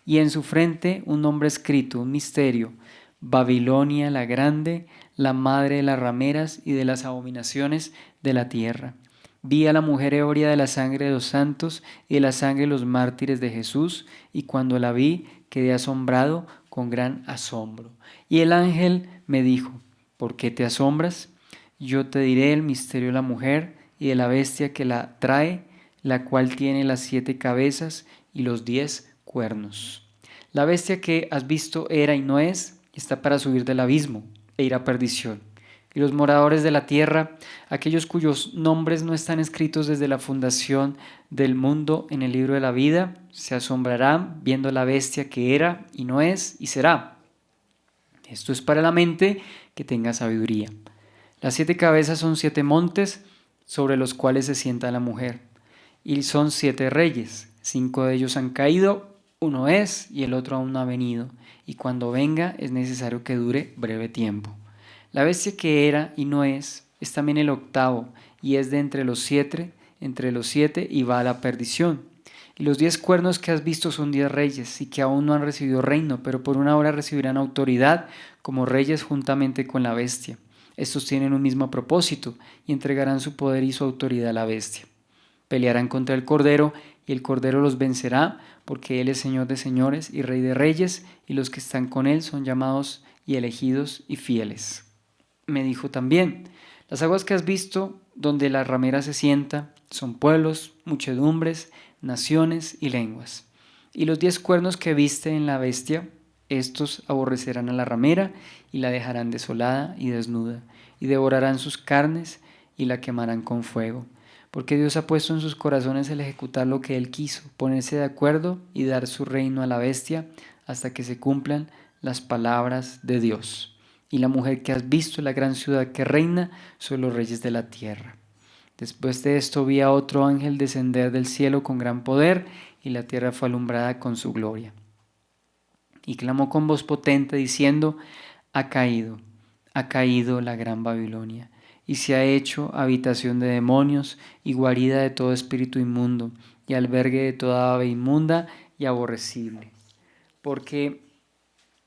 Y en su frente un nombre escrito, un misterio: Babilonia la grande, la madre de las rameras y de las abominaciones de la tierra. Vi a la mujer ebria de la sangre de los santos y de la sangre de los mártires de Jesús, y cuando la vi quedé asombrado con gran asombro. Y el ángel me dijo: ¿por qué te asombras? Yo te diré el misterio de la mujer y de la bestia que la trae, la cual tiene las 7 cabezas y los 10 cuernos. La bestia que has visto era y no es, está para subir del abismo e ir a perdición. Y los moradores de la tierra, aquellos cuyos nombres no están escritos desde la fundación del mundo en el libro de la vida, se asombrarán viendo la bestia que era y no es y será. Esto es para la mente que tenga sabiduría. Las 7 cabezas son 7 montes sobre los cuales se sienta la mujer. Y son 7 reyes. 5 de ellos han caído, uno es y el otro aún no ha venido. Y cuando venga es necesario que dure breve tiempo. La bestia que era y no es también el 8º, y es de entre los 7 y va a la perdición. Y los 10 cuernos que has visto son 10 reyes, y que aún no han recibido reino, pero por una hora recibirán autoridad como reyes juntamente con la bestia. Estos tienen un mismo propósito, y entregarán su poder y su autoridad a la bestia. Pelearán contra el Cordero, y el Cordero los vencerá, porque Él es Señor de señores y Rey de reyes, y los que están con Él son llamados y elegidos y fieles. Me dijo también: las aguas que has visto, donde la ramera se sienta, son pueblos, muchedumbres, naciones y lenguas. Y los 10 cuernos que viste en la bestia, estos aborrecerán a la ramera y la dejarán desolada y desnuda, y devorarán sus carnes y la quemarán con fuego. Porque Dios ha puesto en sus corazones el ejecutar lo que Él quiso, ponerse de acuerdo y dar su reino a la bestia hasta que se cumplan las palabras de Dios. Y la mujer que has visto, la gran ciudad que reina sobre los reyes de la tierra. Después de esto vi a otro ángel descender del cielo con gran poder, y la tierra fue alumbrada con su gloria. Y clamó con voz potente diciendo: ha caído la gran Babilonia, y se ha hecho habitación de demonios y guarida de todo espíritu inmundo, y albergue de toda ave inmunda y aborrecible. Porque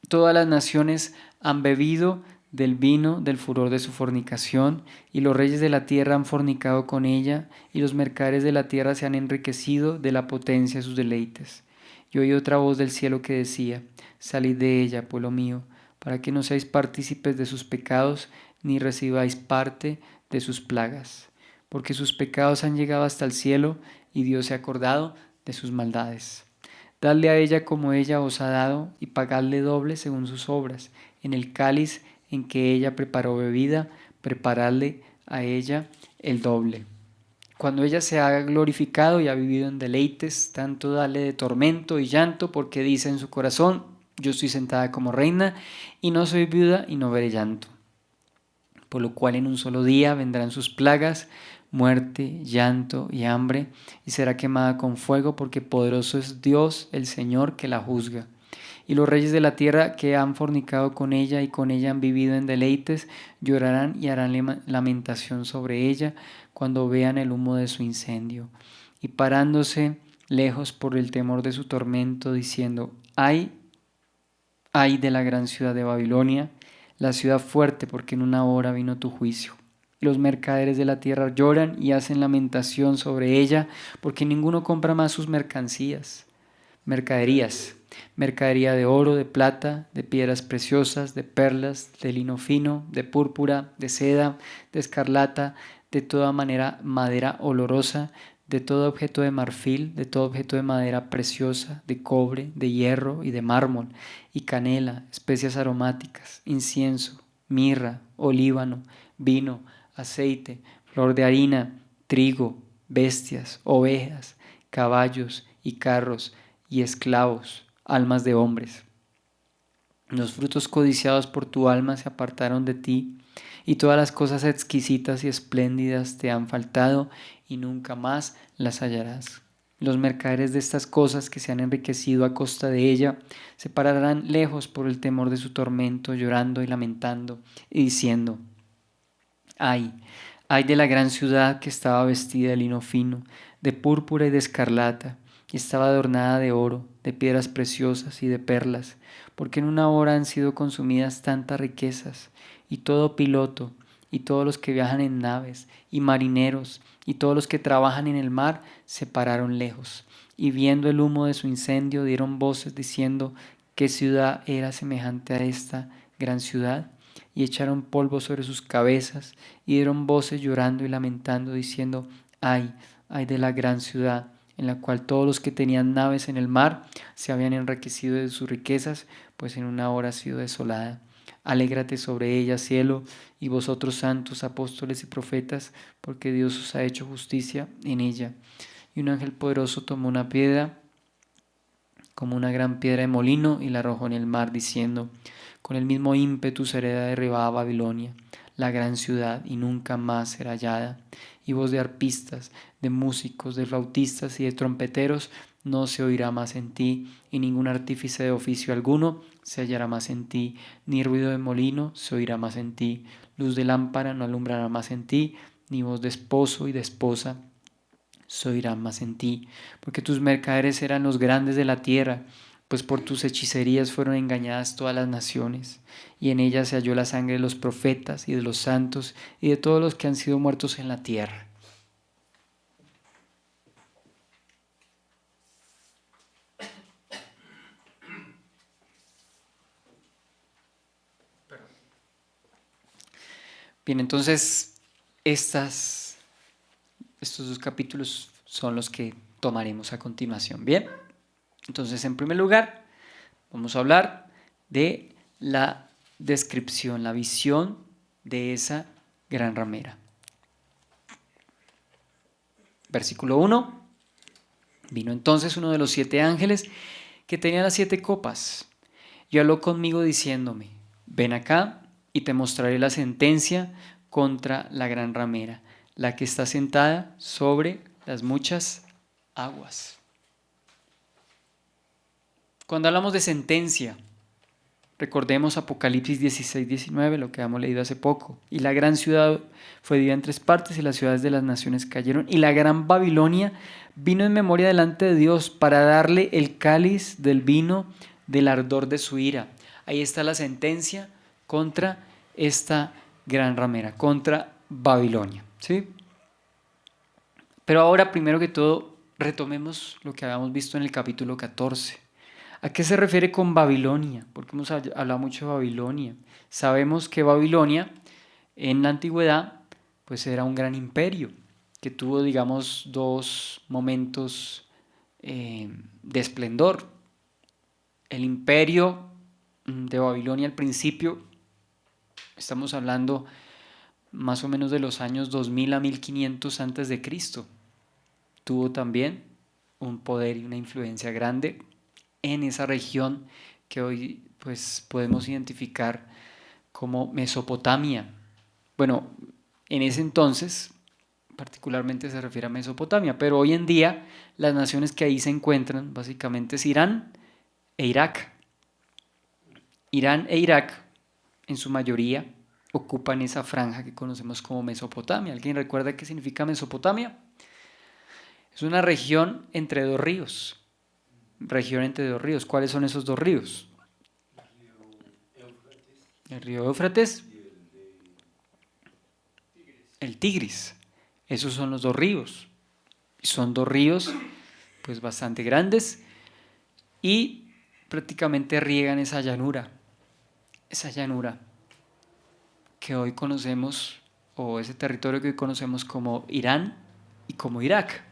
todas las naciones han bebido del vino del furor de su fornicación, y los reyes de la tierra han fornicado con ella, y los mercaderes de la tierra se han enriquecido de la potencia de sus deleites. Y oí otra voz del cielo que decía: salid de ella, pueblo mío, para que no seáis partícipes de sus pecados, ni recibáis parte de sus plagas, porque sus pecados han llegado hasta el cielo, y Dios se ha acordado de sus maldades. Dadle a ella como ella os ha dado, y pagadle doble según sus obras. En el cáliz en que ella preparó bebida, preparadle a ella el doble. Cuando ella se ha glorificado y ha vivido en deleites, tanto dale de tormento y llanto, porque dice en su corazón: yo estoy sentada como reina, y no soy viuda y no veré llanto. Por lo cual en un solo día vendrán sus plagas, muerte, llanto y hambre, y será quemada con fuego, porque poderoso es Dios el Señor que la juzga. Y los reyes de la tierra que han fornicado con ella y con ella han vivido en deleites, llorarán y harán lamentación sobre ella cuando vean el humo de su incendio. Y parándose lejos por el temor de su tormento, diciendo: ay de la gran ciudad de Babilonia, la ciudad fuerte, porque en una hora vino tu juicio. Los mercaderes de la tierra lloran y hacen lamentación sobre ella, porque ninguno compra más sus mercaderías. Mercadería de oro, de plata, de piedras preciosas, de perlas, de lino fino, de púrpura, de seda, de escarlata, de toda madera olorosa, de todo objeto de marfil, de todo objeto de madera preciosa, de cobre, de hierro y de mármol, y canela, especias aromáticas, incienso, mirra, olíbano, vino, aceite, flor de harina, trigo, bestias, ovejas, caballos y carros y esclavos, almas de hombres. Los frutos codiciados por tu alma se apartaron de ti, y todas las cosas exquisitas y espléndidas te han faltado, y nunca más las hallarás. Los mercaderes de estas cosas que se han enriquecido a costa de ella se pararán lejos por el temor de su tormento, llorando y lamentando, y diciendo: ay, ay de la gran ciudad que estaba vestida de lino fino, de púrpura y de escarlata, y estaba adornada de oro, de piedras preciosas y de perlas, porque en una hora han sido consumidas tantas riquezas, y todo piloto, y todos los que viajan en naves, y marineros, y todos los que trabajan en el mar, se pararon lejos, y viendo el humo de su incendio dieron voces diciendo: ¿qué ciudad era semejante a esta gran ciudad? Y echaron polvo sobre sus cabezas, y dieron voces llorando y lamentando, diciendo: ay, ay de la gran ciudad, en la cual todos los que tenían naves en el mar se habían enriquecido de sus riquezas, pues en una hora ha sido desolada. Alégrate sobre ella, cielo, y vosotros santos, apóstoles y profetas, porque Dios os ha hecho justicia en ella. Y un ángel poderoso tomó una piedra, como una gran piedra de molino, y la arrojó en el mar, diciendo: con el mismo ímpetu será derribada Babilonia, la gran ciudad, y nunca más será hallada. Y voz de arpistas, de músicos, de flautistas y de trompeteros no se oirá más en ti, y ningún artífice de oficio alguno se hallará más en ti, ni ruido de molino se oirá más en ti, luz de lámpara no alumbrará más en ti, ni voz de esposo y de esposa se oirá más en ti, porque tus mercaderes eran los grandes de la tierra, pues por tus hechicerías fueron engañadas todas las naciones, y en ellas se halló la sangre de los profetas y de los santos y de todos los que han sido muertos en la tierra. Bien, entonces estos dos capítulos son los que tomaremos a continuación. Bien, entonces en primer lugar vamos a hablar de la descripción, la visión de esa gran ramera. Versículo 1. Vino entonces uno de los 7 ángeles que tenía las 7 copas y habló conmigo diciéndome: ven acá y te mostraré la sentencia contra la gran ramera, la que está sentada sobre las muchas aguas. Cuando hablamos de sentencia, recordemos Apocalipsis 16-19, lo que hemos leído hace poco. Y la gran ciudad fue dividida en 3 partes, y las ciudades de las naciones cayeron. Y la gran Babilonia vino en memoria delante de Dios para darle el cáliz del vino del ardor de su ira. Ahí está la sentencia contra esta gran ramera, contra Babilonia, ¿sí? Pero ahora, primero que todo, retomemos lo que habíamos visto en el capítulo 14. ¿A qué se refiere con Babilonia? Porque hemos hablado mucho de Babilonia. Sabemos que Babilonia en la antigüedad pues era un gran imperio que tuvo, digamos, 2 momentos de esplendor. El imperio de Babilonia al principio, estamos hablando más o menos de los años 2000 a 1500 antes de Cristo, tuvo también un poder y una influencia grande en esa región que hoy pues podemos identificar como Mesopotamia. Bueno, en ese entonces particularmente se refiere a Mesopotamia, pero hoy en día las naciones que ahí se encuentran básicamente es Irán e Irak. Irán e Irak en su mayoría ocupan esa franja que conocemos como Mesopotamia. ¿Alguien recuerda qué significa Mesopotamia? Es una región entre 2 ríos. Región entre 2 ríos. ¿Cuáles son esos 2 ríos? El río Éufrates, el Tigris. Esos son los 2 ríos. Son 2 ríos pues bastante grandes y prácticamente riegan esa llanura que hoy conocemos, o ese territorio que hoy conocemos como Irán y como Irak.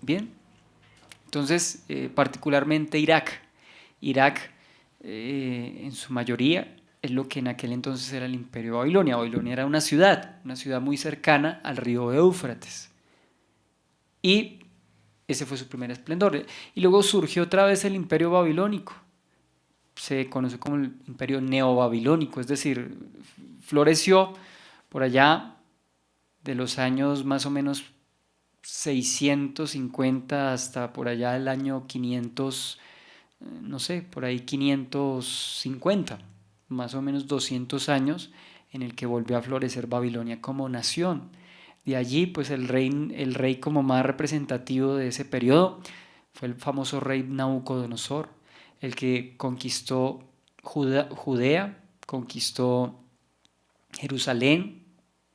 Bien, entonces particularmente Irak en su mayoría es lo que en aquel entonces era el Imperio Babilonia. Babilonia era una ciudad muy cercana al río Éufrates. Y ese fue su primer esplendor. Y luego surgió otra vez el Imperio Babilónico. Se conoce como el Imperio Neobabilónico, es decir, floreció por allá de los años más o menos 650 hasta por allá el año 500, no sé, por ahí 550, más o menos 200 años en el que volvió a florecer Babilonia como nación. De allí, pues el rey como más representativo de ese periodo fue el famoso rey Nabucodonosor, el que conquistó Judea, conquistó Jerusalén,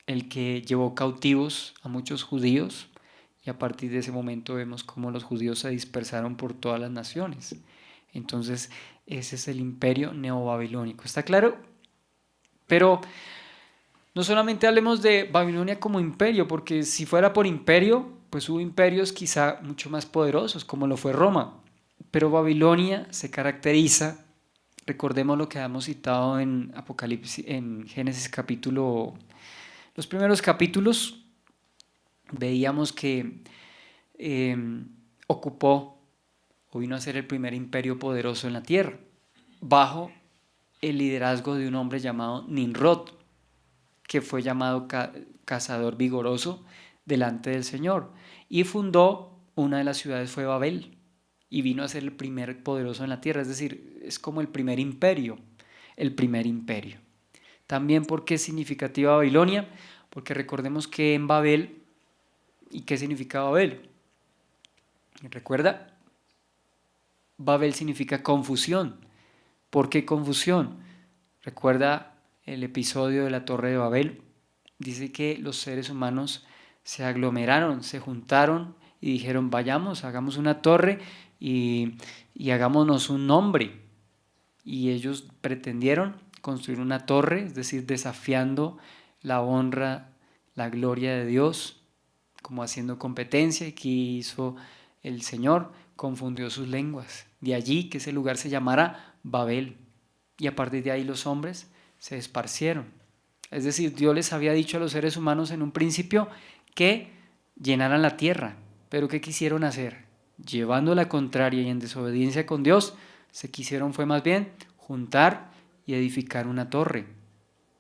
el que llevó cautivos a muchos judíos, y a partir de ese momento vemos cómo los judíos se dispersaron por todas las naciones. Entonces, ese es el imperio neobabilónico. ¿Está claro? Pero no solamente hablemos de Babilonia como imperio, porque si fuera por imperio, pues hubo imperios quizá mucho más poderosos, como lo fue Roma. Pero Babilonia se caracteriza, recordemos lo que hemos citado en Apocalipsis, en Génesis capítulo, los primeros capítulos, veíamos que ocupó o vino a ser el primer imperio poderoso en la tierra, bajo el liderazgo de un hombre llamado Nimrod, que fue llamado cazador vigoroso delante del Señor, y fundó una de las ciudades, fue Babel, y vino a ser el primer poderoso en la tierra, es decir, es como el primer imperio, el primer imperio. También, ¿por qué es significativa Babilonia? Porque recordemos que en Babel, ¿y qué significa Babel? ¿Recuerda? Babel significa confusión. ¿Por qué confusión? ¿Recuerda el episodio de la Torre de Babel? Dice que los seres humanos se aglomeraron, se juntaron y dijeron, vayamos, hagamos una torre y hagámonos un nombre. Y ellos pretendieron construir una torre, es decir, desafiando la honra, la gloria de Dios, como haciendo competencia, y que hizo el Señor, confundió sus lenguas. De allí que ese lugar se llamara Babel. Y a partir de ahí los hombres se esparcieron. Es decir, Dios les había dicho a los seres humanos en un principio que llenaran la tierra. Pero ¿qué quisieron hacer? Llevando la contraria y en desobediencia con Dios, se quisieron fue más bien juntar y edificar una torre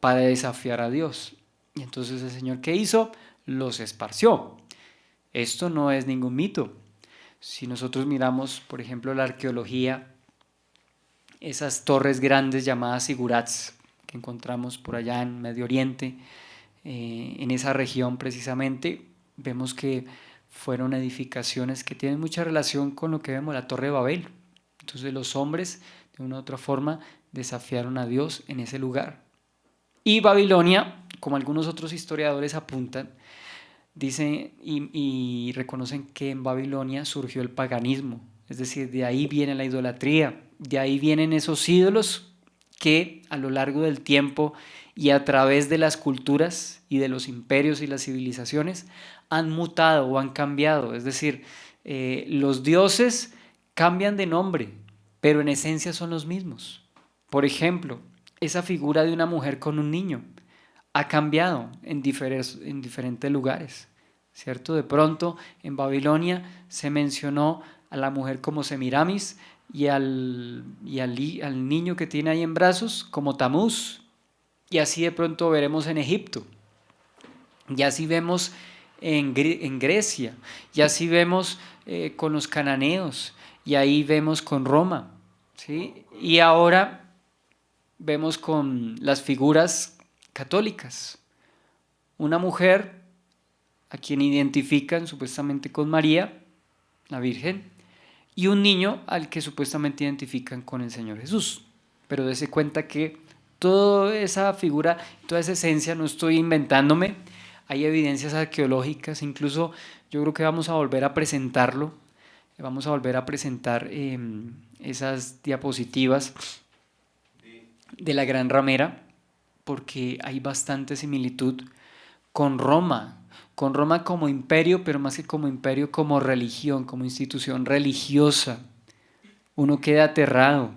para desafiar a Dios. Y entonces el Señor, ¿qué hizo? Los esparció. Esto no es ningún mito. Si nosotros miramos, por ejemplo, la arqueología, esas torres grandes llamadas zigurats que encontramos por allá en Medio Oriente, en esa región precisamente, vemos que fueron edificaciones que tienen mucha relación con lo que vemos la Torre de Babel. Entonces los hombres, de una u otra forma, desafiaron a Dios en ese lugar. Y Babilonia, como algunos otros historiadores apuntan, dicen y reconocen que en Babilonia surgió el paganismo, es decir, de ahí viene la idolatría, de ahí vienen esos ídolos que a lo largo del tiempo y a través de las culturas y de los imperios y las civilizaciones han mutado o han cambiado, es decir, los dioses cambian de nombre, pero en esencia son los mismos. Por ejemplo, esa figura de una mujer con un niño ha cambiado en diferentes lugares, ¿cierto? De pronto en Babilonia se mencionó a la mujer como Semiramis y al niño que tiene ahí en brazos como Tamuz, y así de pronto veremos en Egipto, y así vemos en Grecia, y así vemos con los cananeos, y ahí vemos con Roma, ¿sí? Y ahora vemos con las figuras católicas, una mujer a quien identifican supuestamente con María, la Virgen, y un niño al que supuestamente identifican con el Señor Jesús. Pero dése cuenta que toda esa figura, toda esa esencia no estoy inventándome, hay evidencias arqueológicas, incluso yo creo que vamos a volver a presentarlo, vamos a volver a presentar esas diapositivas de la Gran Ramera, porque hay bastante similitud con Roma como imperio, pero más que como imperio, como religión, como institución religiosa. Uno queda aterrado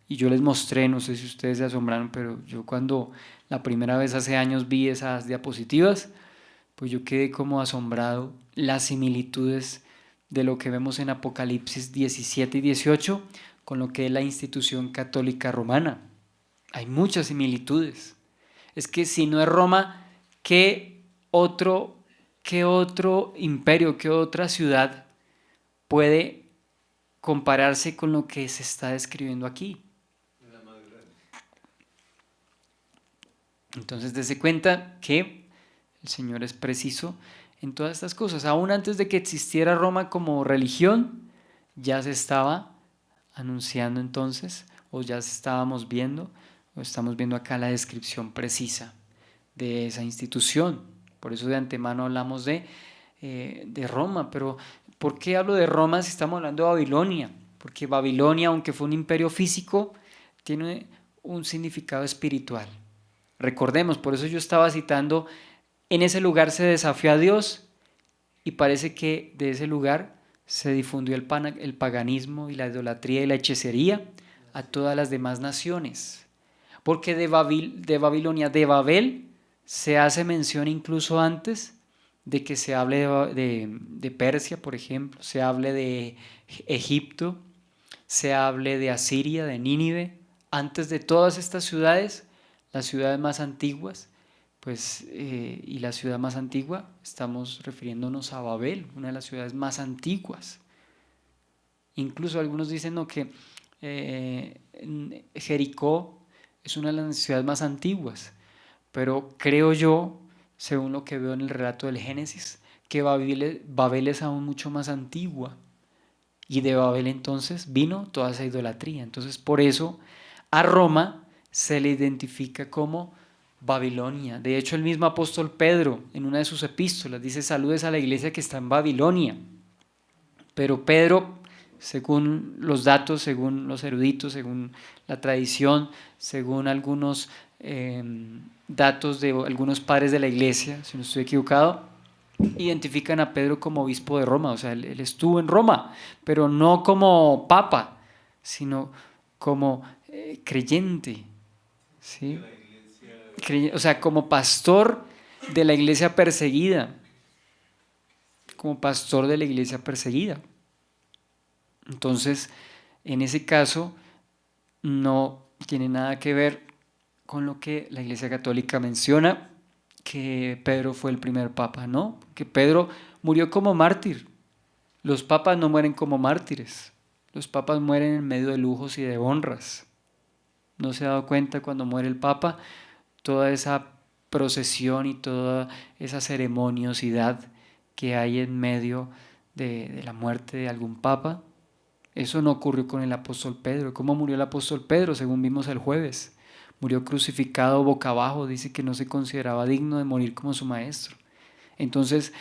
Y yo les mostré, no sé si ustedes se asombraron, pero yo cuando la primera vez hace años vi esas diapositivas, pues yo quedé como asombrado las similitudes de lo que vemos en Apocalipsis 17 y 18 con lo que es la institución católica romana. Hay muchas similitudes. Es que si no es Roma, ¿qué otro, qué otro imperio, qué otra ciudad puede compararse con lo que se está describiendo aquí? La más grande. Entonces, dése cuenta que el Señor es preciso en todas estas cosas. Aún antes de que existiera Roma como religión, ya se estaba anunciando entonces, o ya estábamos viendo, o estamos viendo acá la descripción precisa de esa institución. Por eso de antemano hablamos de Roma. Pero ¿por qué hablo de Roma si estamos hablando de Babilonia? Porque Babilonia, aunque fue un imperio físico, tiene un significado espiritual. Recordemos, por eso yo estaba citando, en ese lugar se desafió a Dios y parece que de ese lugar se difundió el paganismo y la idolatría y la hechicería a todas las demás naciones. Porque de Babilonia, de Babel, se hace mención incluso antes de que se hable de Persia, por ejemplo, se hable de Egipto, se hable de Asiria, de Nínive. Antes de todas estas ciudades, las ciudades más antiguas, pues, y la ciudad más antigua, estamos refiriéndonos a Babel, una de las ciudades más antiguas. Incluso algunos dicen no, que Jericó es una de las ciudades más antiguas, pero creo yo, según lo que veo en el relato del Génesis, que Babel es aún mucho más antigua, y de Babel entonces vino toda esa idolatría. Entonces por eso a Roma se le identifica como Babilonia. De hecho el mismo apóstol Pedro en una de sus epístolas dice: saludes a la iglesia que está en Babilonia. Pero Pedro, según los datos, según los eruditos, según la tradición, según algunos datos de algunos padres de la iglesia, si no estoy equivocado, identifican a Pedro como obispo de Roma. O sea, él estuvo en Roma, pero no como papa, sino como creyente, ¿sí? O sea, como pastor de la iglesia perseguida, como pastor de la iglesia perseguida. Entonces, en ese caso, no tiene nada que ver con lo que la Iglesia Católica menciona, que Pedro fue el primer papa, ¿no? Que Pedro murió como mártir. Los papas no mueren como mártires. Los papas mueren en medio de lujos y de honras. ¿No se ha dado cuenta cuando muere el papa? Toda esa procesión y toda esa ceremoniosidad que hay en medio de la muerte de algún papa. Eso no ocurrió con el apóstol Pedro. ¿Cómo murió el apóstol Pedro? Según vimos el jueves. Murió crucificado boca abajo. Dice que no se consideraba digno de morir como su maestro. Entonces,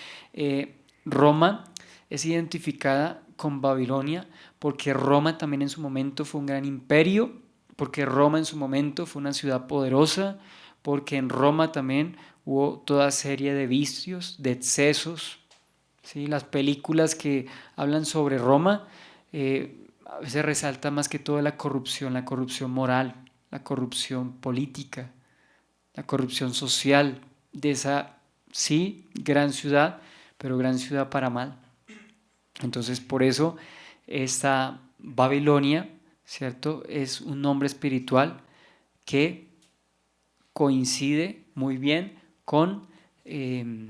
Roma es identificada con Babilonia porque Roma también en su momento fue un gran imperio, porque Roma en su momento fue una ciudad poderosa, porque en Roma también hubo toda serie de vicios, de excesos. ¿Sí? Las películas que hablan sobre Roma a veces resalta más que todo la corrupción moral, la corrupción política, la corrupción social de esa, sí, gran ciudad, pero gran ciudad para mal. Entonces, por eso esta Babilonia, ¿cierto?, es un nombre espiritual que coincide muy bien con lo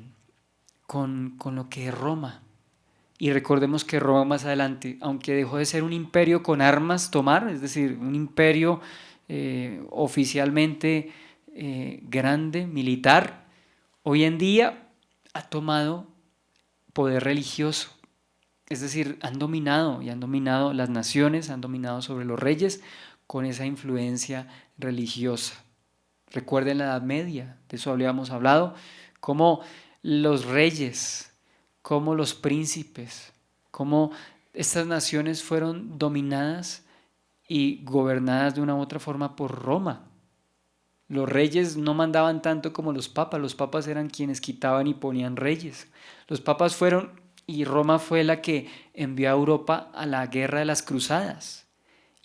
que es Roma. Y recordemos que Roma más adelante, aunque dejó de ser un imperio con armas tomar, es decir, un imperio oficialmente grande, militar, hoy en día ha tomado poder religioso. Es decir, han dominado las naciones, han dominado sobre los reyes con esa influencia religiosa. Recuerden la Edad Media, de eso habíamos hablado, cómo los reyes, cómo los príncipes, cómo estas naciones fueron dominadas y gobernadas de una u otra forma por Roma. Los reyes no mandaban tanto como los papas eran quienes quitaban y ponían reyes. Los papas fueron, y Roma fue la que envió a Europa a la guerra de las cruzadas.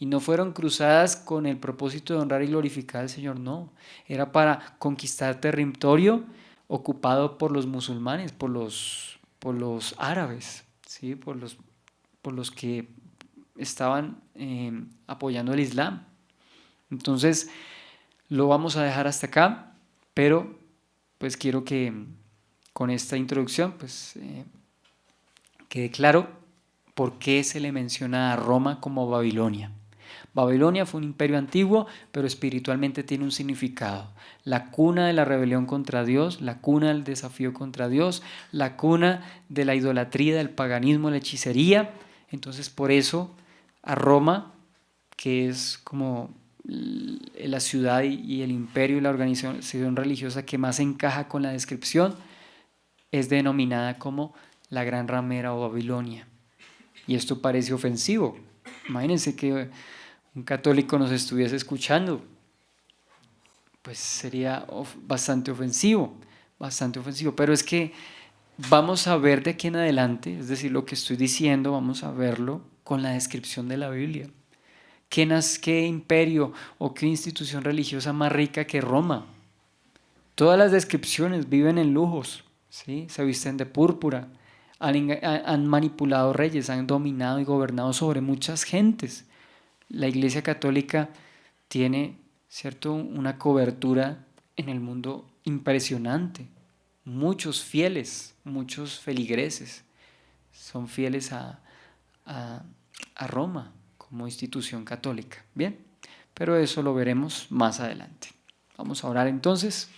Y no fueron cruzadas con el propósito de honrar y glorificar al Señor, no. Era para conquistar territorio ocupado por los musulmanes, por los árabes, ¿sí? Por los que estaban apoyando el Islam. Entonces, lo vamos a dejar hasta acá, pero pues quiero que con esta introducción pues quede claro por qué se le menciona a Roma como Babilonia. Babilonia fue un imperio antiguo, pero espiritualmente tiene un significado. La cuna de la rebelión contra Dios, la cuna del desafío contra Dios, la cuna de la idolatría, del paganismo, la hechicería. Entonces, por eso a Roma, que es como la ciudad y el imperio y la organización religiosa que más encaja con la descripción, es denominada como la Gran Ramera o Babilonia. Y esto parece ofensivo. Imagínense que un católico nos estuviese escuchando, pues sería bastante ofensivo, pero es que vamos a ver de aquí en adelante, es decir, lo que estoy diciendo, vamos a verlo con la descripción de la Biblia. ¿Qué imperio o qué institución religiosa más rica que Roma? Todas las descripciones viven en lujos, ¿sí? Se visten de púrpura, han manipulado reyes, han dominado y gobernado sobre muchas gentes. La Iglesia Católica tiene, ¿cierto?, una cobertura en el mundo impresionante. Muchos fieles, muchos feligreses son fieles a Roma como institución católica. Bien, pero eso lo veremos más adelante. Vamos a orar entonces.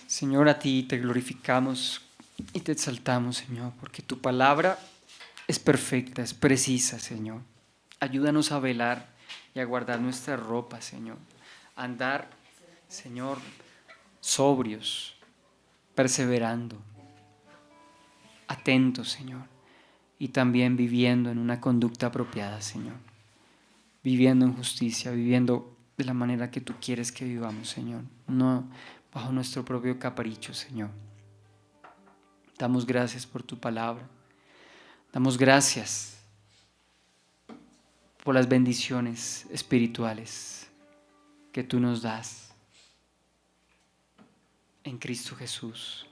Señor, a ti te glorificamos y te exaltamos, Señor, porque tu palabra es perfecta, es precisa, Señor. Ayúdanos a velar y a guardar nuestra ropa, Señor. A andar, Señor, sobrios, perseverando, atentos, Señor. Y también viviendo en una conducta apropiada, Señor. Viviendo en justicia, viviendo de la manera que tú quieres que vivamos, Señor. No bajo nuestro propio capricho, Señor. Damos gracias por tu palabra. Damos gracias por las bendiciones espirituales que tú nos das en Cristo Jesús.